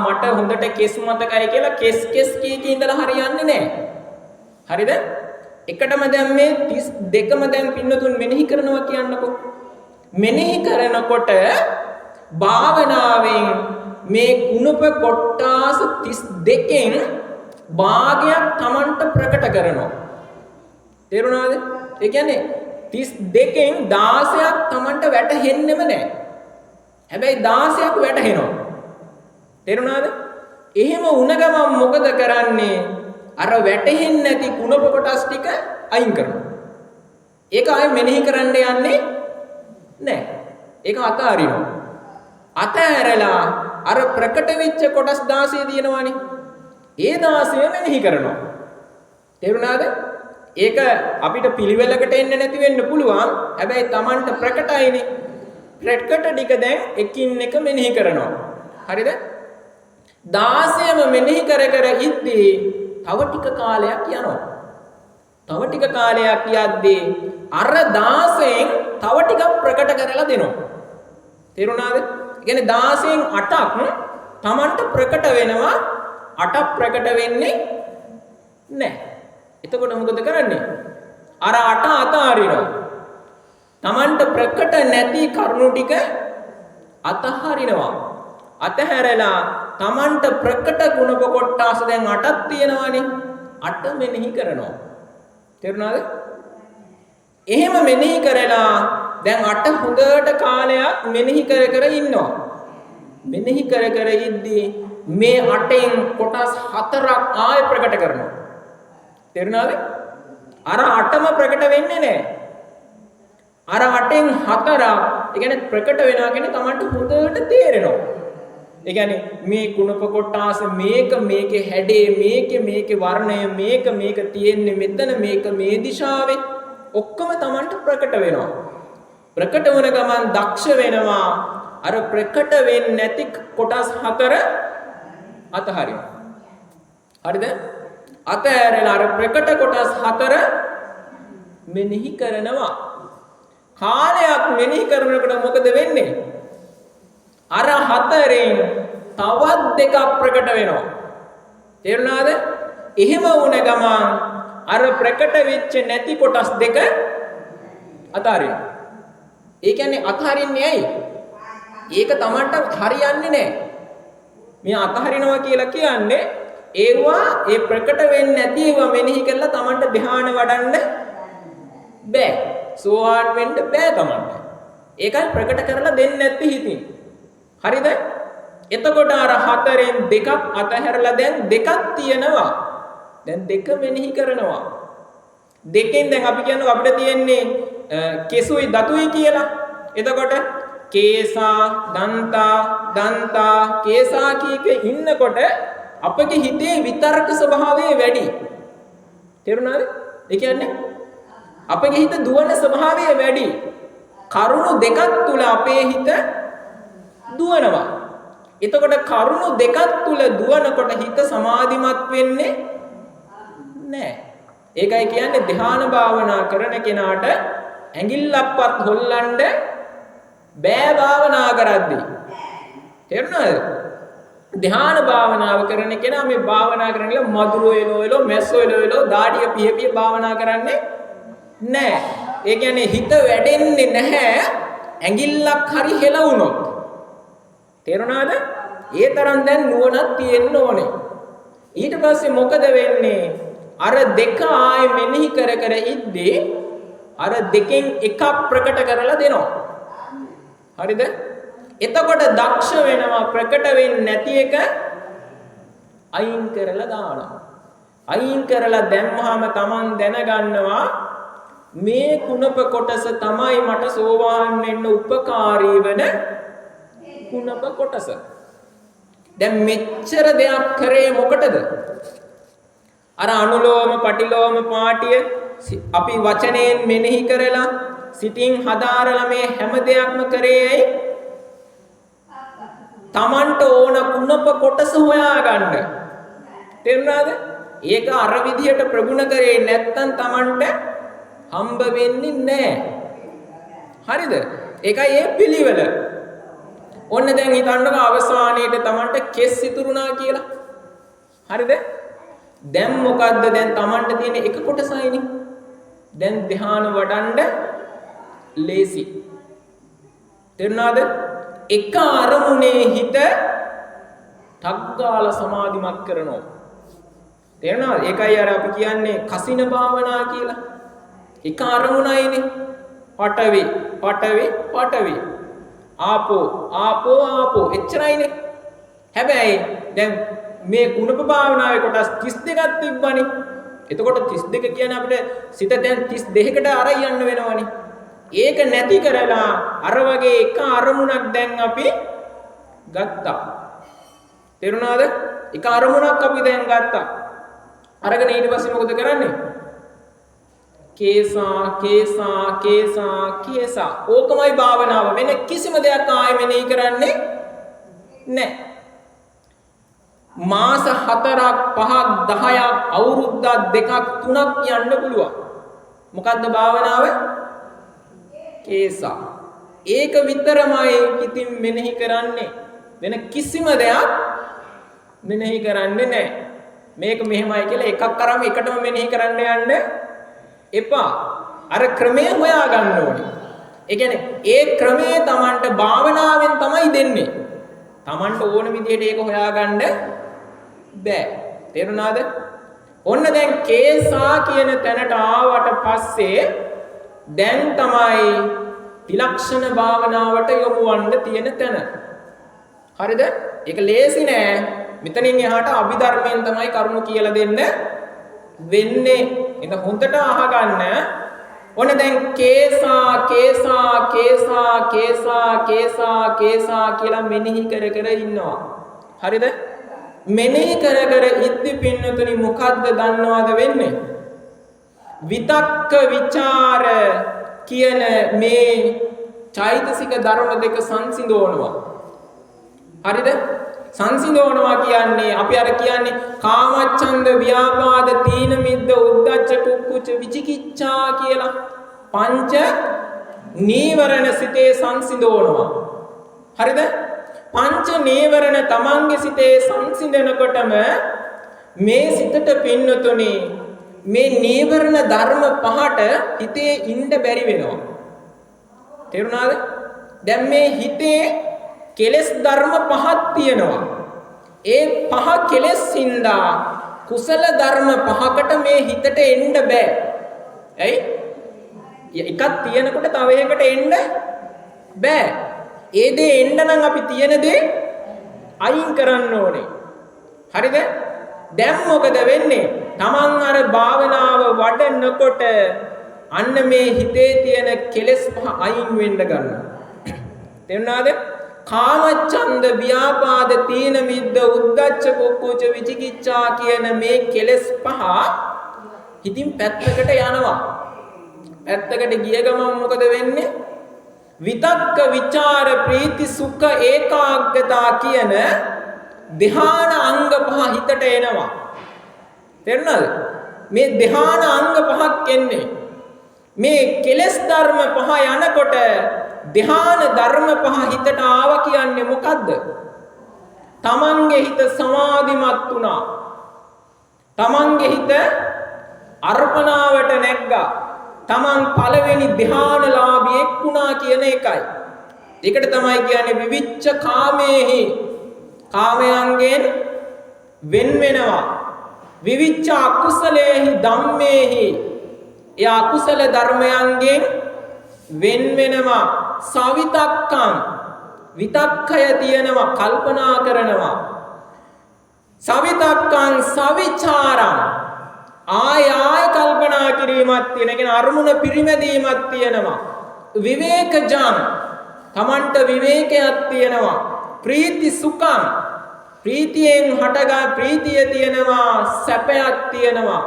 මට හොඳට කෙස් මතකයි කියලා කෙස් කී ඉඳලා හරියන්නේ නැහැ. හරිද? එකටම දැන් මේ 32ම දැන් පින්නතුන් මෙනෙහි කරනවා කියන්නකෝ. මෙනෙහි කරනකොට භාවනාවෙන් මේ කුණප කොට්ටාස 32න් භාගයක් Tamanට ප්‍රකට කරනවා. තේරුණාද? ඒ කියන්නේ 32න් 16ක් Tamanට වැටහෙන්නෙම නැහැ. හැබැයි 16ක් වැටහෙනවා. තේරුණාද? එහෙම වුණ ගමන් මොකද කරන්නේ? අර වැටහෙන්නේ නැති කුණප කොටස් ටික අයින් කරනවා. ඒක ආයෙ මෙනෙහි කරන්න යන්නේ නැහැ. ඒක අතාරිනවා. අතහැරලා අර ප්‍රකට වෙච්ච කොටස් 16 තියෙනවානේ. ඒ 16 මෙනෙහි කරනවා. තේරුණාද? ඒක අපිට පිළිවෙලකට එන්නේ නැති වෙන්න පුළුවන්. හැබැයි Tamanට ප්‍රකටයිනේ. ප්‍රකට ටික දැන් එකින් එක මෙනෙහි කරනවා. හරිද? 16ම මෙනෙහි කර ඉද්දී තව ටික කාලයක් යනවා. තව ටික කාලයක් යද්දී අර 16න් තව ටිකක් ප්‍රකට කරලා දෙනවා. තේරුණාද? ඒ කියන්නේ 16න් 8ක් Tamanට ප්‍රකට වෙනවා. 8ක් ප්‍රකට වෙන්නේ නැහැ. එතකොට මොකද කරන්නේ? අර 8 අතාරිනවා. Tamanට ප්‍රකට නැති කරුණු ටික අතහරිනවා. අතහැරලා Tamanට ප්‍රකට ගුණ කොටස් දැන් 8ක් තියෙනවානේ. 8 මෙනෙහි කරනවා. තේරුණාද? එහෙම මෙනෙහි කරලා දැන් 8 හොඳට කාලයක් මෙනෙහි කර ඉන්නවා. මෙනෙහි කර ඉද්දී මේ 8න් කොටස් 4ක් ආයෙ ප්‍රකට කරනවා. තේරුණාද? අර 8ම ප්‍රකට වෙන්නේ නැහැ. අර 8න් 4ක් ඒ කියන්නේ ප්‍රකට වෙනවා කියන්නේ Tamanට හොඳට තේරෙනවා. ඒ කියන්නේ මේ කුණප කොටාස මේකේ හැඩේ මේකේ වර්ණය මේක තියෙන්නේ මෙතන මේක මේ දිශාවේ ඔක්කොම Tamanට ප්‍රකට වෙනවා. ප්‍රකට වුණ ගමන් දක්ෂ වෙනවා. අර ප්‍රකට වෙන්නේ නැති කොටස් 4 අතහරිනවා. හරිද? අතහැරලා අර ප්‍රකට කොටස් 4 මෙනෙහි කරනවා. කාලයක් මෙනෙහි කරනකොට මොකද වෙන්නේ? අර 4න් තවත් දෙකක් ප්‍රකට වෙනවා. තේරුණාද? එහෙම වුණ ගමන් අර ප්‍රකට වෙච්ච නැති කොටස් දෙක අතාරිනවා. ඒ කියන්නේ අතහරින්නේ ඇයි? ඒක Tamanට හරියන්නේ නැහැ. මේ අතහරිනවා කියලා කියන්නේ ඒවා ඒ ප්‍රකට වෙන්නේ නැති ඒවා මෙනෙහි කරලා Tamanට ධ්‍යාන වඩන්න බෑ. සෝවාන් වෙන්න බෑ Tamanට. ඒකයි ප්‍රකට කරලා දෙන්නේ නැති හිතින්. හරිද? එතකොට අර 4න් දෙකක් අතහැරලා දැන් දෙකක් තියෙනවා. දැන් දෙක මෙනෙහි කරනවා. දෙකෙන් දැන් අපි කියනවා අපිට තියෙන්නේ කෙසුයි දතුයි කියලා. එතකොට කේසා දන්තා කේසා කීක ඉන්නකොට අපගේ හිතේ විතර්ක ස්වභාවය වැඩි. තේරුණාද? ඒ කියන්නේ අපගේ හිත දුවන ස්වභාවය වැඩි. කරුණු දෙකක් තුල අපේ හිත දුවනවා. එතකොට කරුණු දෙකක් තුල දුවනකොට හිත සමාධිමත් වෙන්නේ නැහැ. ඒකයි කියන්නේ ධ්‍යාන භාවනා කරන කෙනාට ඇඟිල්ලක්වත් හොල්ලන්න බෑ භාවනා කරද්දී. තේරුණාද? ධ්‍යාන භාවනාව කරන කෙනා මේ භාවනා කරන කියලා මధుරෝ එලෝ මැස්සෝ එලෝ දාඩිය පිය භාවනා කරන්නේ නැහැ. ඒ කියන්නේ හිත වැඩෙන්නේ නැහැ ඇඟිල්ලක් හරි හෙලවුනොත්. තේරුණාද? ඒ තරම් දැන් නුවණක් තියෙන්න ඕනේ. ඊට පස්සේ මොකද වෙන්නේ? අර දෙක ආයෙ මෙනෙහි කර ඉද්දී අර දෙකෙන් එකක් ප්‍රකට කරලා දෙනවා. හරිද? එතකොට දක්ෂ වෙනවා ප්‍රකට වෙන්නේ නැති එක අයින් කරලා දානවා. අයින් කරලා දැම්මහම Taman දැනගන්නවා මේ කුණප කොටස තමයි මට සෝවාන් වෙන්න උපකාරී වෙන කුණප කොටස. දැන් මෙච්චර දෙයක් කරේ මොකටද? අර අනුලෝම පටිලෝම පාටිය අපි වචනයෙන් මෙනෙහි කරලා සිතින් හදාරලා මේ හැම දෙයක්ම කරේ තමන්ට ඕන කුණප කොටස හොයාගන්න. තේරුණාද? ඒක අර විදියට ප්‍රගුණ කරේ නැත්තම් තමන්ට හම්බ වෙන්නේ නැහැ. හරිද? ඒකයි ඒ පිළිවෙල. ඔන්න දැන් හිතන්නකෝ අවසානයේට තමන්ට කෙස් ඉතුරුනා කියලා. හරිද? දැන් මොකද්ද දැන් තමන්ට තියෙන එක කොටසයිනේ. දැන් ධ්‍යාන වඩන්න ලේසි. තේරුණාද? එක අරමුණේ හිත ටග්ගාල සමාධිමත් කරනවා. තේරුණාද? ඒකයි අර අපි කියන්නේ කසින භාවනා කියලා. එක අරමුණයිනේ. පඨවි පඨවි පඨවි ආපෝ ආපෝ ආපෝ එච්චරයිනේ. හැබැයි දැන් මේ කුණප භාවනාවේ කොටස් 32ක් තිබ්බනේ. එතකොට 32 කියන්නේ අපිට සිත දැන් 32කට අර යන්න වෙනවනේ. ඒක නැති කරලා අර වගේ එක අරමුණක් දැන් අපි ගත්තා. තේරුණාද? එක අරමුණක් අපි දැන් ගත්තා. අරගෙන ඊට පස්සේ මොකද කරන්නේ? කේසා කේසා කේසා කේසා. ඕකමයි භාවනාව. වෙන කිසිම දෙයක් ආයෙ මෙනෙහි කරන්නේ නැහැ. මාස 4ක් 5ක් 10ක් අවුරුද්දක් 2ක් 3ක් යන්න පුළුවන්. මොකද්ද භාවනාව? කේසා. ඒක විතරමයි ඉතින් මෙනෙහි කරන්නේ. වෙන කිසිම දෙයක් මෙනෙහි කරන්නේ නැහැ. මේක මෙහෙමයි කියලා එකක් අරම එකටම මෙනෙහි කරන්න යන්න එපා. අර ක්‍රමය හොයා ගන්න ඕනේ. ඒ කියන්නේ ඒ ක්‍රමය Tamanට භාවනාවෙන් තමයි දෙන්නේ. Tamanට ඕන විදිහට ඒක හොයාගන්න බෑ. තේරුණාද? ඔන්න දැන් කේසා කියන තැනට ආවට පස්සේ දැන් තමයි විලක්ෂණ භාවනාවට යොමු වන්න තියෙන තැන. හරිද? ඒක ලේසි නෑ. මෙතනින් එහාට අභිධර්මයෙන් තමයි කරුණු කියලා දෙන්න වෙන්නේ. ඒක හොඳට අහගන්න. ඔන්න දැන් කේසා කේසා කේසා කේසා කේසා කේසා කියලා මෙනෙහි කර කර ඉන්නවා. හරිද? මෙනෙහි කර කර ඉද්දි පින්නතුනි මොකද්ද දන්නවද වෙන්නේ? විතක්ක විචාර කියන මේ චෛතසික ධර්ම දෙක සංසිඳවනවා. හරිද? සංසිඳවනවා කියන්නේ අපි අර කියන්නේ කාමච්ඡන්ද ව්‍යාපාද තීන මිද්ද උද්ධච්ච කුක්කුච්ච විචිකිච්ඡා කියලා පංච නීවරණ සිතේ සංසිඳවනවා. හරිද? පංච නීවරණ තමන්ගේ සිතේ සංසිඳනකොටම මේ සිතට පින්නතුනි මේ නීවරණ ධර්ම පහට හිතේ ඉන්න බැරි වෙනවා. තේරුණාද? දැන් මේ හිතේ කෙලස් ධර්ම පහක් තියෙනවා. ඒ පහ කෙලස් හින්දා කුසල ධර්ම පහකට මේ හිතට එන්න බෑ. ඇයි? එකක් තියෙනකොට තව එකකට එන්න බෑ. ඒ දේ එන්න නම් අපි තියෙන දේ අයින් කරන්න ඕනේ. හරිද? දැන් මොකද වෙන්නේ? Taman අර භාවනාව වඩනකොට අන්න මේ හිතේ තියෙන කෙලස් පහ අයින් වෙන්න ගන්නවා. තේරුණාද? කාමච්ඡන්ද ව්‍යාපාද තීන මිද්ද උද්ධච්ච කුක්කුච්ච විචිකිච්ඡා කියන මේ කෙලස් පහ හිතින් පැත්තකට යනවා. පැත්තකට ගිය ගමන් මොකද වෙන්නේ? විතක්ක විචාර ප්‍රීති සුඛ ඒකාග්‍රතා කියන ධ්‍යාන අංග පහ හිතට එනවා. තේරුණාද? මේ ධ්‍යාන අංග පහක් එන්නේ මේ කෙලස් ධර්ම පහ යනකොට ධ්‍යාන ධර්ම පහ හිතට ආවා කියන්නේ මොකද්ද? තමන්ගේ හිත සමාධිමත් වුණා. තමන්ගේ හිත අර්පණාවට නැග්ගා. තමන් පළවෙනි ධ්‍යානලාභියෙක් වුණා කියන එකයි. ඒකට තමයි කියන්නේ විවිච්ඡ කාමේහි. කාමයන්ගෙන් වෙන් වෙනවා. විවිච්ඡ අකුසලේහි ධම්මේහි. ඒ අකුසල ධර්මයන්ගෙන් වෙන් වෙනවා. සවිතක්කම් විතක්කය තියෙනවා කල්පනා කරනවා. සවිතක්කං සවිචාරං ආය කල්පනා කිරීමක් තියෙන. කියන අරමුණ පිරිමැදීමක් තියෙනවා. විවේකජං තමන්ට විවේකයක් තියෙනවා. ප්‍රීති සුඛං ප්‍රීතියෙන් හටගා ප්‍රීතිය තියෙනවා. සැපයක් තියෙනවා.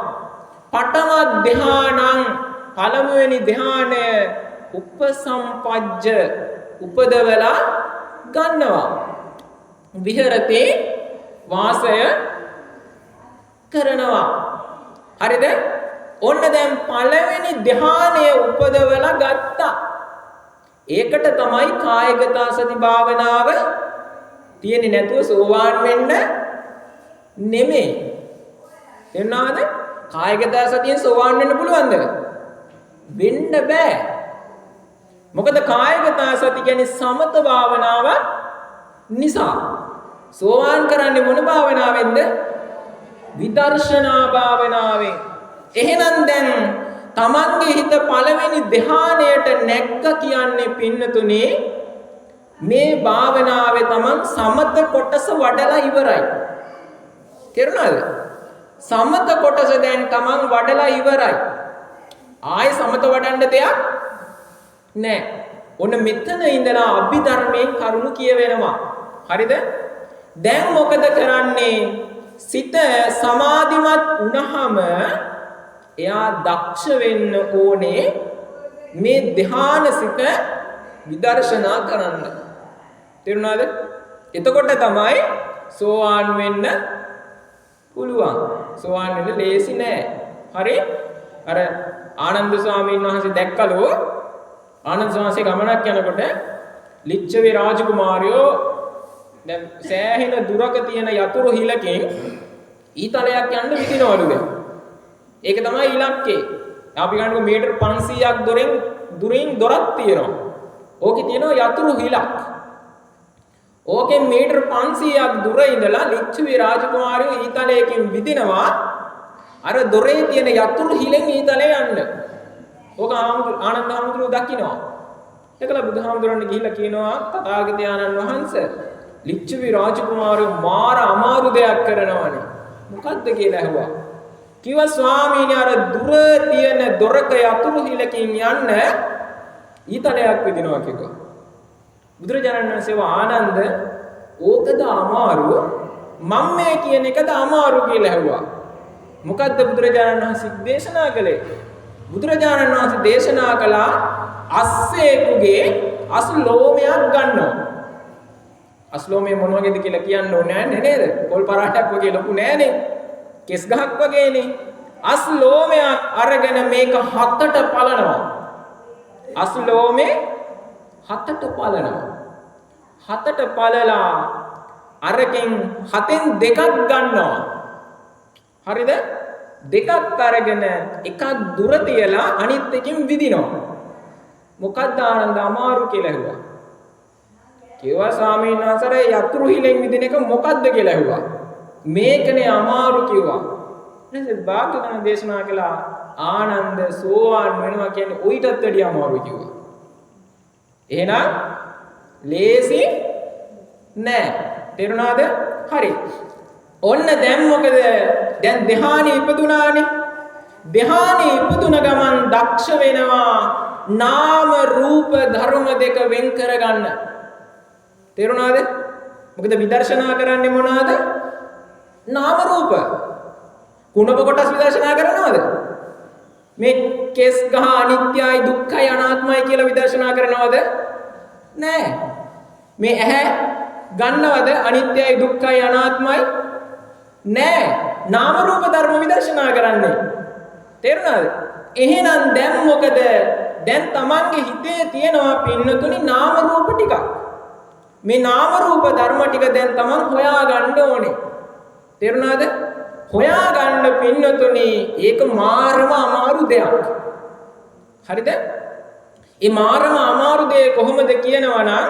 පඨම ධ්‍යානං පළමුවෙනි ධ්‍යානය උපසම්පජ්ජ උපදවලා ගන්නවා. විහෙරතේ වාසය කරනවා. හරිද? ඔන්න දැන් පළවෙනි ධ්‍යානය උපදවලා ගත්තා. ඒකට තමයි කායගත සති භාවනාව තියෙන්නේ. නැතුව සෝවාන් වෙන්න නෙමෙයි. එන්නාද? කායගත සතියෙන් සෝවාන් වෙන්න පුළුවන්ද? වෙන්න බෑ. මොකද කායගත සති කියන්නේ සමත භාවනාව නිසා. සෝවාන් කරන්නේ මොන භාවනාවෙන්ද? විදර්ශනා භාවනාවෙන්. එහෙනම් දැන් තමන්ගේ හිත පළවෙනි ධ්‍යානයට නැග්ග කියන්නේ පින්නතුනේ මේ භාවනාවේ තමන් සමත කොටස වඩලා ඉවරයි. තේරුණාද? සමත කොටස දැන් තමන් වඩලා ඉවරයි. ආයෙ සමත වඩන්න දෙයක් නැහැ. ඔන්න මෙතන ඉඳලා අභිධර්මයෙන් කරුණු කියවෙනවා. හරිද? දැන් මොකද කරන්නේ? සිත සමාධිමත් වුණාම එයා දක්ෂ වෙන්න ඕනේ මේ ධ්‍යාන සිත විදර්ශනා කරන්න. තේරුණාද? එතකොට තමයි සෝවාන් වෙන්න පුළුවන්. සෝවාන් වෙන්න ලේසි නෑ. හරි? අර ආනන්ද ස්වාමීන් වහන්සේ දැක්කලෝ ආනන්ද ස්වාමීන් ගමනක් යනකොට ලිච්ඡවි රාජකුමාරයෝ දැන් සෑහෙන දුරක තියෙන යතුරු හිලකින් ඊතලයක් යන්න විදිනවලු දැන්. ඒක තමයි ඉලක්කේ. අපි ගන්නකො මීටර් 500ක් දුරින් දොරක් තියෙනවා. ඕකේ තියෙනවා යතුරු හිලක්. ඕකෙන් මීටර් 500ක් දුර ඉඳලා ලිච්ඡවි රාජකුමාරයෝ ඊතලයකින් විදිනවා අර දොරේ තියෙන යතුරු හිලෙන් ඊතලේ යන්න. ඕක ආනන්ද හාමුදුරුවෝ දකිනවා. ඒකලා බුදුහාමුදුරන් ගිහිල්ලා කියනවා තථාගතයන්න් වහන්සේ ලිච්ඡවි රාජකුමාරයෝ මාර අමාරු දෙයක් කරනවානේ. මොකද්ද කියලා ඇහුවා. කිව්වා ස්වාමීනි අර දුර තියෙන දොරක යතුරු හිලකින් යන්න ඊතලයක් විදිනවා කිව්වා. බුදුරජාණන් වහන්සේ ආනන්ද ඕකද අමාරු මම මේ කියන එකද අමාරු කියලා ඇහුවා. මොකද්ද බුදුරජාණන් වහන්සේ දේශනා කළේ? බුදුරජාණන් වහන්සේ දේශනා කළා අස්සේකුගේ අස්ලෝමයක් ගන්නවා. අස්ලෝමේ මොන වගේද කියලා කියන්න ඕනේ නැහැ නේද? පොල් පරාටක් වගේ ලොකු නෑනේ. කෙස් ගහක් වගේනේ. අස්ලෝමයක් අරගෙන මේක හතට පලනවා. අස්ලෝමේ හතට පලනවා. හතට පලලා අරකින් හතෙන් දෙකක් ගන්නවා. හරිද? දෙකක් අරගෙන එකක් දුර තියලා අනිත් එකකින් විදිනවා. මොකක්ද ආනන්ද අමාරු කියලා ඇහුවා. කිව්වා ස්වාමීන් වහන්සේ යතුරු හිලෙන් විදින එක මොකක්ද කියලා ඇහුවා. මේකනේ අමාරු කිව්වා. ඊට භාග්‍යවතුන් දේශනා කළා ආනන්ද සෝවාන් වෙනවා කියන්නේ උයිටත් වැඩිය අමාරු කිව්වා. එහෙනම් ලේසි නෑ. තේරුණාද? හරි. ඔන්න දැන් මොකද? දැන් ධ්‍යානෙ ඉපදුනානේ. ධ්‍යානෙ ඉපදුන ගමන් දක්ෂ වෙනවා නාම රූප ධර්ම දෙක වෙන් කරගන්න. තේරුණාද? මොකද විදර්ශනා කරන්නේ මොනවාද? නාම රූප. කුණප කොටස් විදර්ශනා කරනවද? මේ කෙස් ගහ අනිත්‍යයි දුක්ඛයි අනාත්මයි කියලා විදර්ශනා කරනවද? නෑ. මේ ඇහැ ගන්නවද අනිත්‍යයි දුක්ඛයි අනාත්මයි? නෑ. නාම රූප ධර්ම විදර්ශනා කරන්නේ. තේරුණාද? එහෙනම් දැන් මොකද? දැන් තමන්ගේ හිතේ තියෙනවා පින්නතුනි නාම රූප ටිකක්. මේ නාම රූප ධර්ම ටික දැන් තමන් හොයා ගන්න ඕනේ. තේරුණාද? හොයා ගන්න පින්නතුනි ඒක මාරම අමාරු දෙයක්. හරිද? මේ මාරම අමාරු දේ කොහොමද කියනවා නම්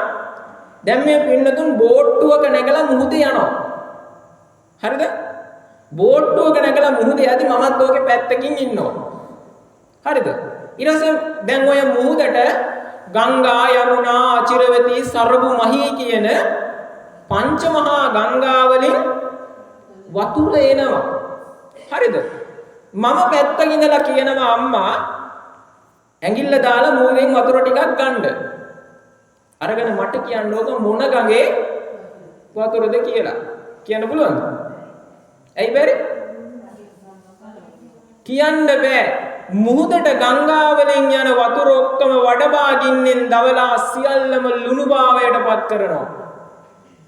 දැන් මේ පින්නතුන් බෝට්ටුවක නැගලා මුහුදේ යනවා. හරිද? බෝට්ටුවක නැගලා මුහුදේ යද්දි මමත් ඔගේ පැත්තකින් ඉන්නවා. හරිද? ඊට පස්සේ දැන් ඔය මුහුදට ගංගා යමුනා අචිරවතී සරබු මහී කියන පංච මහා ගංගා වලින් වතුර එනවා. හරිද? මම පැත්තක ඉඳලා කියනවා අම්මා ඇඟිල්ල දාලා මුහුදෙන් වතුර ටිකක් ගන්න. අරගෙන මට කියන්න ඕක මොන ගඟේ වතුරද කියලා. කියන්න පුළුවන්ද? ඇයි බැරි? කියන්න බෑ. මුහුදට ගංගාවලින් යන වතුර ඔක්කොම වඩබාගින්නෙන් දවලා සියල්ලම ලුණු භාවයට පත් කරනවා.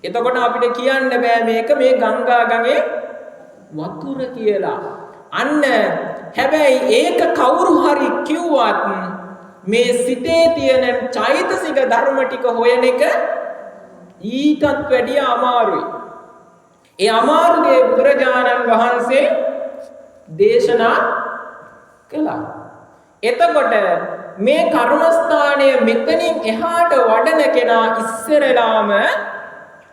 එතකොට අපිට කියන්න බෑ මේක මේ ගංගා ගඟේ වතුර කියලා. අන්න හැබැයි ඒක කවුරු හරි කිව්වත් මේ සිතේ තියෙන චෛතසික ධර්ම ටික හොයන එක ඊටත් වැඩිය අමාරුයි. ඒ අමාරුගේ බුදුරජාණන් වහන්සේ දේශනා කළා. එතකොට මේ කර්මස්ථානය මෙතනින් එහාට වඩන කෙනා ඉස්සරලාම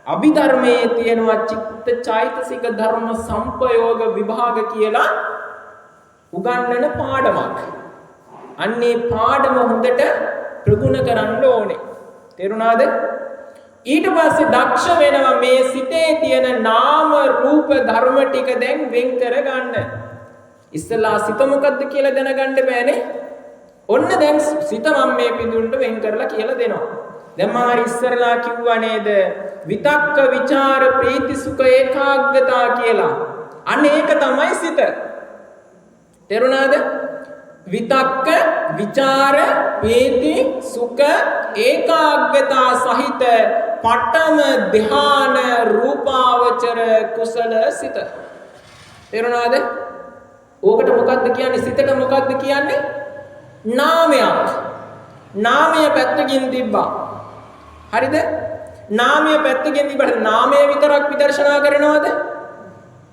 අභිධර්මයේ තියෙනවා චිත්ත චෛතසික ධර්ම සංපයෝග විභාග කියලා උගන්වන පාඩමක්. අන්නේ පාඩම හොඳට ප්‍රගුණ කරන්න ඕනේ. තේරුණාද? ඊට පස්සේ දක්ෂ වෙනවා මේ සිතේ තියෙන නාම රූප ධර්ම ටික දැන් වෙන් කර ගන්න. ඉස්සලා සිත මොකද්ද කියලා දැනගන්න බෑනේ. ඔන්න දැන් සිත මම මේ පිටුන්ට වෙන් කරලා කියලා දෙනවා. දැන් මම හරි ඉස්සරලා කිව්වා නේද? විතක්ක ਵਿਚාර ප්‍රීති සුඛ ඒකාග්‍රතා කියලා. අන්න ඒක තමයි සිත. තේරුණාද? විතක්ක විචාර ප්‍රීති සුඛ ඒකාග්‍රතා සහිත පඨම ධ්‍යාන රූපාවචර කුසල සිත. තේරුණාද? ඕකට මොකද්ද කියන්නේ? සිතට මොකද්ද කියන්නේ? නාමයක්. නාමය පැත්තකින් තිබ්බා. හරිද? නාමය පැත්තකින් තිබ්බට නාමය විතරක් විදර්ශනා කරනවද?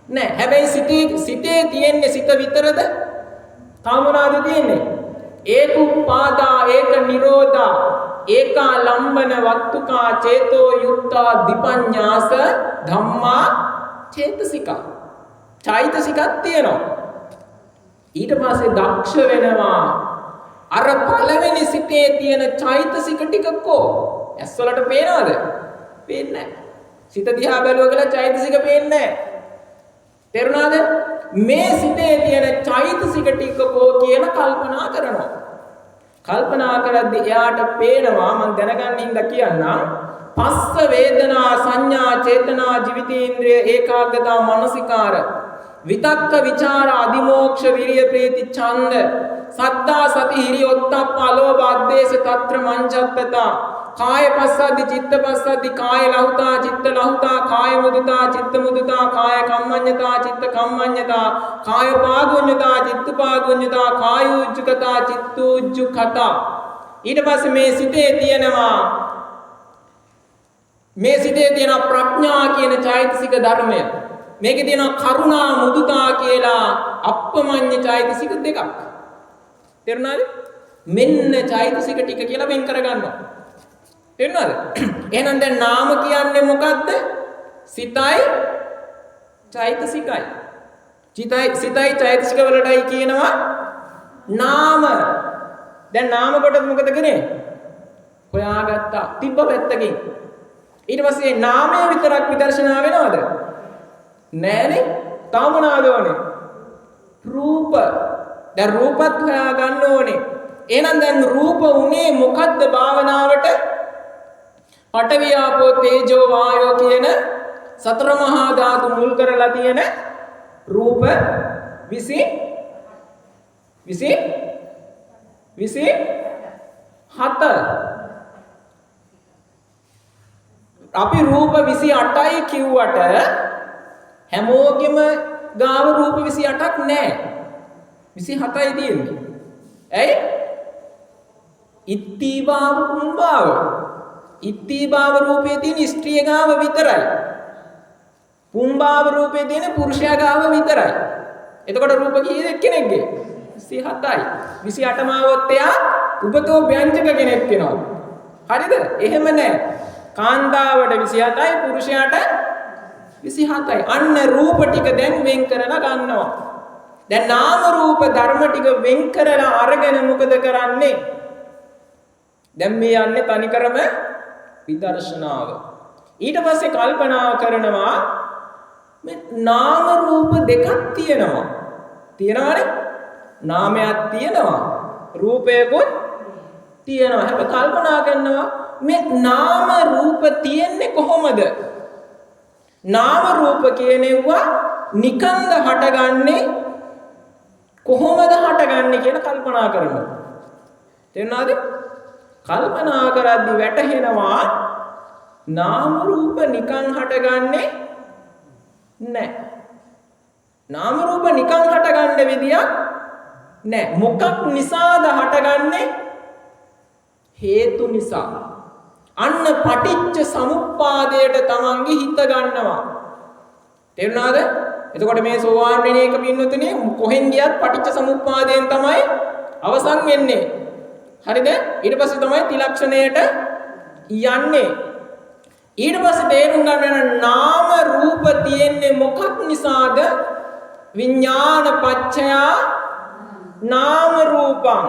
නෑ. හැබැයි සිතේ තියෙන්නේ සිත විතරද? කාමනාද තියෙන්නේ? ඒක උපාදා ඒක නිරෝධා ඒකා ලම්බන වත්තුකා චේතෝ යුක්තා දීපඤ්ඤාස ධම්මා චේතසිකා. චෛතසිකක් තියෙනවා. ඊට පස්සේ දක්ෂ වෙනවා අර පළවෙනි සිතේ තියෙන චෛතසික ටිකකෝ ඇස් වලට පේනවද? පේන්නේ නැහැ. සිත දිහා බැලුවා කියලා චෛතසික පේන්නේ නැහැ. තේරුණාද? මේ සිතේ තියෙන චෛතසික ටිකකෝ කියන කල්පනා කරනවා. කල්පනා කරද්දී එයාට පේනවා මම දැනගන්න ඉඳ කියන්නම් පස්ස වේදනා සංඥා චේතනා ජීවිතේන්ද්‍රය ඒකාග්‍රතා මානසිකාර විතක්ක විචාර අදිමෝක්ෂ විරිය ප්‍රීති ඡන්ද සද්දා සති හිරි ඔත්තප්ප අලෝභ අද්දේශ తත්‍ර මංජත්තතා කාය පස්සද්දි චිත්ත පස්සද්දි කාය ලහුතා චිත්ත ලහුතා කාය මුදිතා චිත්ත මුදිතා කාය කම්මඤ්ඤතා චිත්ත කම්මඤ්ඤතා කාය පාගුඤ්ඤතා චිත්ත පාගුඤ්ඤතා කාය උජ්ජකතා චිත්ත උජ්ජකතා. ඊට පස්සේ මේ සිතේ තියෙන ප්‍රඥා කියන චෛතසික ධර්මය. මේකේ තියෙන කරුණා මුදිතා කියලා අප්පමඤ්ඤ චෛතසික දෙකක්. තේරුණාද? මෙන්න චෛතසික ටික කියලා වෙන් කරගන්නවා. තේරුණාද? එහෙනම් දැන් නාම කියන්නේ මොකද්ද? සිතයි චෛතසිකයි. සිතයි චෛතසික වලටයි කියනවා නාම. දැන් නාම කොට මොකද කරේ? හොයාගත්තා. තිබ්බ පැත්තකින්. ඊට පස්සේ නාමය විතරක් විදර්ශනා වෙනවද? නෑනේ. තාම නාදෝනේ. රූප. දැන් රූපත් හොයා ගන්න ඕනේ. එහෙනම් දැන් රූප උනේ මොකද්ද භාවනාවට? පඨවි ආපෝ තේජෝ වායෝ කියන සතර මහා ධාතු මුල් කරලා තියෙන රූප 27. අපි රූප 28යි කිව්වට හැමෝගෙම ගාව රූප 28ක් නෑ. 27යි තියෙන්නේ. ඇයි? ඉත්තිභාව පුම්භාව. ඉත්තිභාව රූපයේ තියෙන ස්ත්‍රිය ගාව විතරයි. පුම්භාව රූපයේ තියෙන පුරුෂයා ගාව විතරයි. එතකොට රූප කීයද කෙනෙක්ගේ? 27යි. 28ම આવොත් එයා උපතෝ ව්‍යංජක කෙනෙක් වෙනවා. හරිද? එහෙම නෑ. කාන්තාවට 27යි පුරුෂයාට 27යි. අන්න රූප ටික දැන් වෙන් කරලා ගන්නවා. දැන් නාම රූප ධර්ම ටික වෙන් කරලා අරගෙන මොකද කරන්නේ? දැන් මේ යන්නේ තනිකරම විදර්ශනාව. ඊට පස්සේ කල්පනා කරනවා මේ නාම රූප දෙකක් තියෙනවා. තියෙනවනේ? නාමයක් තියෙනවා. රූපයකුත් තියෙනවා. හැබැයි කල්පනා කරනවා මේ නාම රූප තියෙන්නේ කොහොමද? නාම රූප කියනෙවුවා නිකන්ද හටගන්නේ කොහොමද හටගන්නේ කියලා කල්පනා කරනවා. තේරුණාද? කල්පනා කරද්දි වැටහෙනවා නාම රූප නිකන් හටගන්නේ නැහැ. නාම රූප නිකන් හටගන්න විදියක් නැහැ. මොකක් නිසාද හටගන්නේ? හේතු නිසා. අන්න පටිච්ච සමුප්පාදයට තමන්ගේ හිත ගන්නවා. තේරුණාද? එතකොට මේ සෝවාන් වෙන එක පින්නතුනේ කොහෙන් ගියත් පටිච්ච සමුප්පාදයෙන් තමයි අවසන් වෙන්නේ. හරිද? ඊට පස්සේ තමයි ත්‍රිලක්ෂණයට යන්නේ. ඊට පස්සේ තේරුම් ගන්න නාම රූප තියෙන්නේ මොකක් නිසාද? විඥාන පච්චයා නාම රූපං.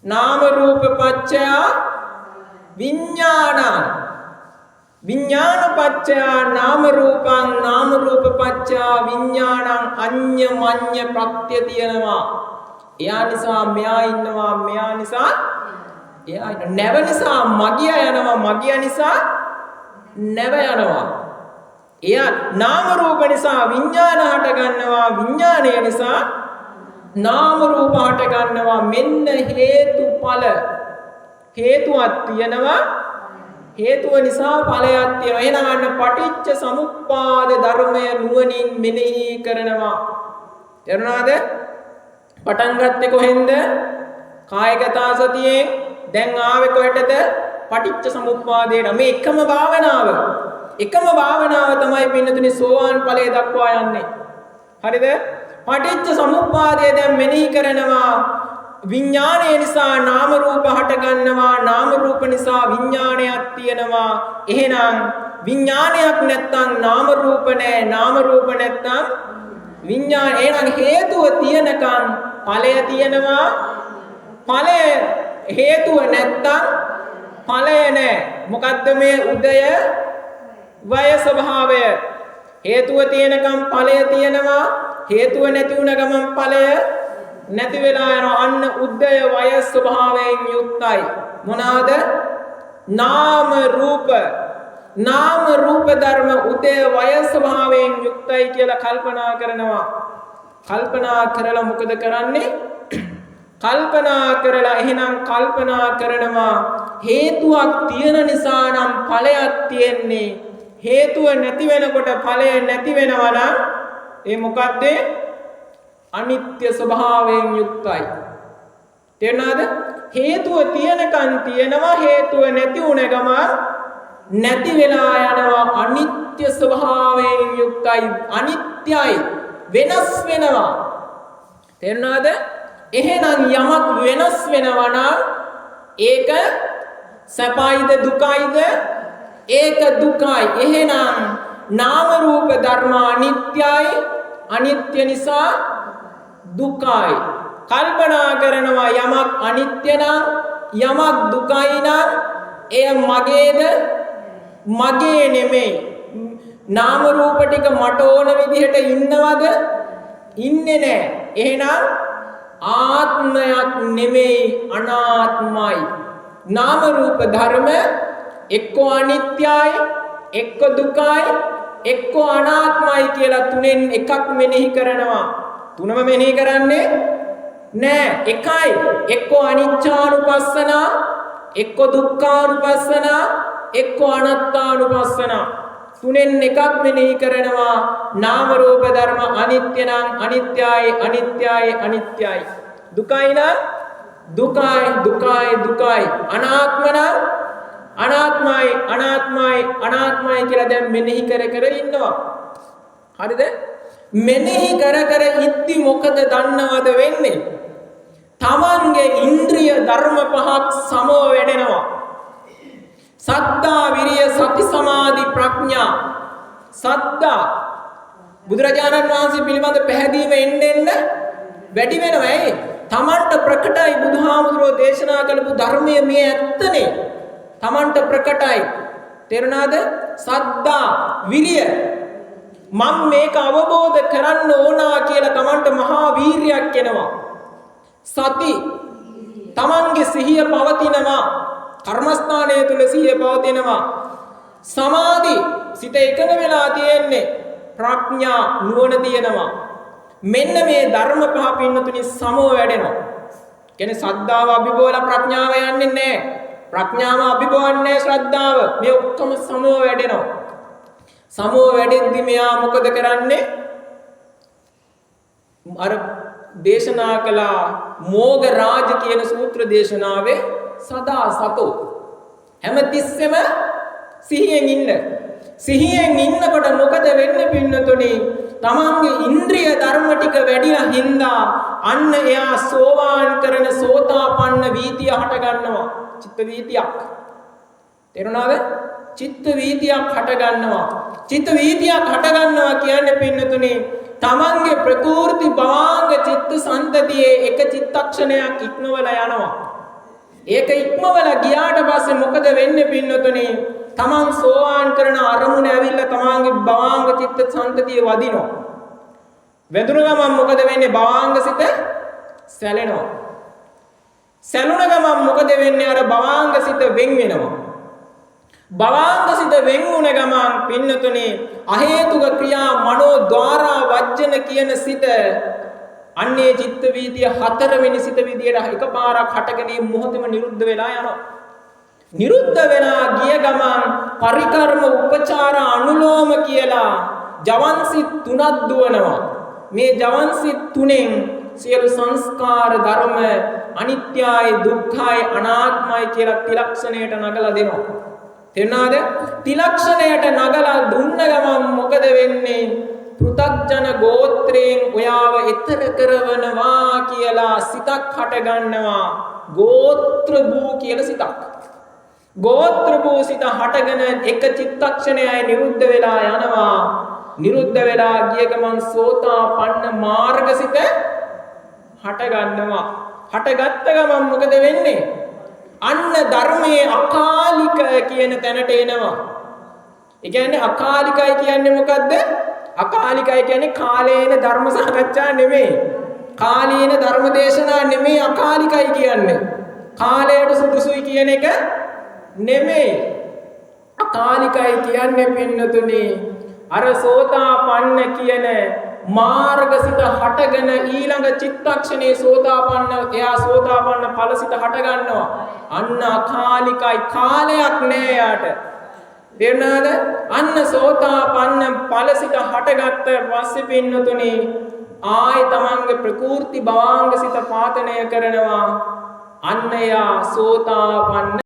නාම රූප පච්චයා විඥානං. විඥාන පච්චයා නාම රූපං. නාම රූප පච්චයා විඥානං. අඤ්ඤමඤ්ඤ ප්‍රත්‍ය තියෙනවා. එයා නිසා මෙයා ඉන්නවා. මෙයා නිසා එයා ඉන්නවා. නැව නිසා මගියා යනවා. මගියා නිසා නැව යනවා. එයා නාම රූප නිසා විඥාන හට ගන්නවා. විඥානය නිසා නාම රූප හට ගන්නවා. මෙන්න හේතුඵල. හේතුවක් තියෙනවා. හේතුව නිසා ඵලයක් තියෙනවා. එහෙනම් අන්න පටිච්ච සමුප්පාද ධර්මය නුවණින් මෙනෙහි කරනවා. තේරුණාද? පටන් ගත්තේ කොහෙන්ද? කායගත සතියෙන්. දැන් ආවේ කොහෙටද? පටිච්ච සමුප්පාදයට. මේ එකම භාවනාව. එකම භාවනාව තමයි පින්නතුනි සෝවාන් ඵලයේ දක්වා යන්නේ. හරිද? පටිච්ච සමුප්පාදය දැන් මෙනෙහි කරනවා. විඥානය නිසා නාම රූප හට ගන්නවා. නාම රූප නිසා විඥානයක් තියෙනවා. එහෙනම් විඥානයක් නැත්නම් නාම රූප නැහැ. නාම රූප නැත්නම් විඥාන. එහෙනම් හේතුව තියෙනකන් ඵලය තියෙනවා. ඵලය හේතුව නැත්නම් ඵලය නැහැ. මොකද්ද මේ උදය වය ස්වභාවය? හේතුව තියෙනකන් ඵලය තියෙනවා. හේතුව නැති වුණ ගමන් ඵලය නැති වෙලා යනවා. අන්න උද්දය වය ස්වභාවයෙන් යුක්තයි. මොනවාද? නාම රූප. නාම රූප ධර්ම උදය වය ස්වභාවයෙන් යුක්තයි කියලා කල්පනා කරනවා. කල්පනා කරලා මොකද කරන්නේ? කල්පනා කරලා එහෙනම් කල්පනා කරනවා හේතුවක් තියෙන නිසා නම් ඵලයක් තියෙන්නේ. හේතුව නැති වෙනකොට ඵලය නැති වෙනවා නම් ඒ මොකද්ද? අනිත්‍ය ස්වභාවයෙන් යුක්තයි. තේරුණාද? හේතුව තියෙනකන් තියෙනවා. හේතුව නැති වුණ ගම නැති වෙලා යනවා. අනිත්‍ය ස්වභාවයෙන් යුක්තයි. අනිත්‍යයි. වෙනස් වෙනවා. තේරුණාද? එහෙනම් යමක් වෙනස් වෙනවා නම් ඒක සැපයිද දුකයිද? ඒක දුකයි. එහෙනම් නාම රූප ධර්ම අනිත්‍යයි. අනිත්‍ය නිසා දුකයි. කල්පනා කරනවා යමක් අනිත්‍ය නම් යමක් දුකයි නම් එය මගේද? මගේ නෙමෙයි. නාම රූප ටික මට ඕන විදිහට ඉන්නවද? ඉන්නේ නැහැ. එහෙනම් ආත්මයක් නෙමෙයි අනාත්මයි. නාම රූප ධර්ම එක්ක අනිත්‍යයි, එක්ක දුකයි, එක්ක අනාත්මයි කියලා තුනෙන් එකක් මෙනෙහි කරනවා. තුනම මෙනෙහි කරන්නේ නෑ. එකයි. එක්ක අනිච්චානුපස්සනා, එක්ක දුක්ඛානුපස්සනා, එක්ක අනාත්මානුපස්සනා. තුනෙන් එකක් මෙනෙහි කරනවා. නාම රූප ධර්ම අනිත්‍ය නම් අනිත්‍යයි, අනිත්‍යයි, අනිත්‍යයි. දුකයි නම් දුකයි, දුකයි, දුකයි. අනාත්ම නම් අනාත්මයි, අනාත්මයි, අනාත්මයි කියලා දැන් මෙනෙහි කර කර ඉන්නවා. හරිද? මෙනෙහි කර කර ඉද්දි මොකද දන්නවද වෙන්නේ? තමන්ගේ ඉන්ද්‍රිය ධර්ම පහක් සමව වැඩෙනවා. සද්ධා, විරිය, සති, සමාධි, ප්‍රඥා. සද්ධා බුදුරජාණන් වහන්සේ පිළිබඳ පැහැදීම එන්න වැඩි වෙනවා. ඇයි? තමන්ට ප්‍රකටයි බුදුහාමුදුරෝ දේශනා කළපු ධර්මය මේ ඇත්තනේ. තමන්ට ප්‍රකටයි. තේරුණාද? සද්ධා, විරිය. මම මේක අවබෝධ කරන්න ඕනා කියලා තමන්ට මහා වීරියක් එනවා. සති, තමන්ගේ සිහිය පවතිනවා. කර්මස්ථානය තුල සිහිය පවතිනවා. සමාධි, සිත එකඟ වෙලා තියෙන්නේ. ප්‍රඥා, නුවණ තියෙනවා. මෙන්න මේ ධර්ම පහ පින්නතුනි සමව වැඩෙනවා. කියන්නේ ශ්‍රද්ධාව අභිභවල ප්‍රඥාව යන්නේ නැහැ. ප්‍රඥාව අභිභවන්නේ ශ්‍රද්ධාව. මේ ඔක්කොම සමව වැඩෙනවා. සමව වැඩෙද්දි මෙයා මොකද කරන්නේ? අර දේශනා කළා මෝග රාජ කියන සූත්‍ර දේශනාවේ සදා සතෝ හැමතිස්සෙම සිහියෙන් ඉන්න. සිහියෙන් ඉන්නකොට මොකද වෙන්නේ පින්නතුනි? තමන්ගේ ඉන්ද්‍රිය ධර්ම ටික වැඩිලා හින්දා අන්න එයා සෝවාන් කරන සෝතාපන්න වීතිය හට ගන්නවා. චිත්ත වීතියක්. තේරුණාද? චිත්ත වීතියක් හට ගන්නවා. චිත්ත වීතියක් හට ගන්නවා කියන්නේ පින්නතුනි තමන්ගේ ප්‍රකෘති භවාංග චිත්ත සන්තතියේ එක චිත්තක්ෂණයක් ඉක්මවලා යනවා. ඒක ඉක්මවලා ගියාට පස්සේ මොකද වෙන්නේ පින්නතුනි? තමන් සෝවාන් කරන අරමුණ ඇවිල්ලා තමන්ගේ භවාංග චිත්ත සන්තතිය වදිනවා. වැදුන ගමන් මොකද වෙන්නේ? භවාංග සිත සැලෙනවා. සැලුණ ගමන් මොකද වෙන්නේ? අර භවාංග සිත වෙන් වෙනවා. භවාංග සිත වෙන් වුණ ගමන් පින්නතුනි අහේතුක ක්‍රියා මනෝ ద్వාරා වජ්ජන කියන සිත අන්නේ චිත්ත වීදිය හතරවෙනි සිත විදියට එකපාරක් හටගෙන මොහොතෙම නිරුද්ධ වෙලා යනවා. නිරුද්ධ වෙලා ගිය ගමන් පරිකර්ම උපචාර අනුලෝම කියලා ජවන්සිත තුනක් දුවනවා. මේ ජවන්සිත තුනෙන් සියලු සංස්කාර ධර්ම අනිත්‍යයි දුක්ඛයි අනාත්මයි කියලා ත්‍රිලක්ෂණයට නගලා දෙනවා. තේරුණාද? ත්‍රිලක්ෂණයට නගලා දුන්න ගමන් මොකද වෙන්නේ? පෘථග්ජන ගෝත්‍රයෙන් ඔයාව ඈතර කරවනවා කියලා සිතක් හට ගන්නවා. ගෝත්‍ර භූ කියලා සිතක්. ගෝත්‍ර භූ සිත හටගෙන එක චිත්තක්ෂණයයි නිරුද්ධ වෙලා යනවා. නිරුද්ධ වෙලා ගිය ගමන් සෝතාපන්න මාර්ගසිත හට ගන්නවා. හටගත්ත ගමන් මොකද වෙන්නේ? අන්න ධර්මයේ අකාලික කියන තැනට එනවා. ඒ කියන්නේ අකාලිකයි කියන්නේ මොකද්ද? අකාලිකයි කියන්නේ කාලේන ධර්ම සාකච්ඡා නෙමෙයි. කාලීන ධර්ම දේශනා නෙමෙයි අකාලිකයි කියන්නේ. කාලයට සුදුසුයි කියන එක නෙමෙයි. අකාලිකයි කියන්නේ පින්නතුනි අර සෝතාපන්න කියන මාර්ගසිත හටගෙන ඊළඟ චිත්තක්ෂණේ සෝතාපන්න එයා සෝතාපන්න ඵලසිත හට ගන්නවා. අන්න අකාලිකයි කාලයක් නෑ යාට. තේරුණාද? අන්න සෝතාපන්න ඵලසිත හටගත්ත පස්සේ පින්නතුනි ආයි තමන්ගේ ප්‍රකෘති භවාංග සිත පාතනය කරනවා. අන්න යා සෝතාපන්න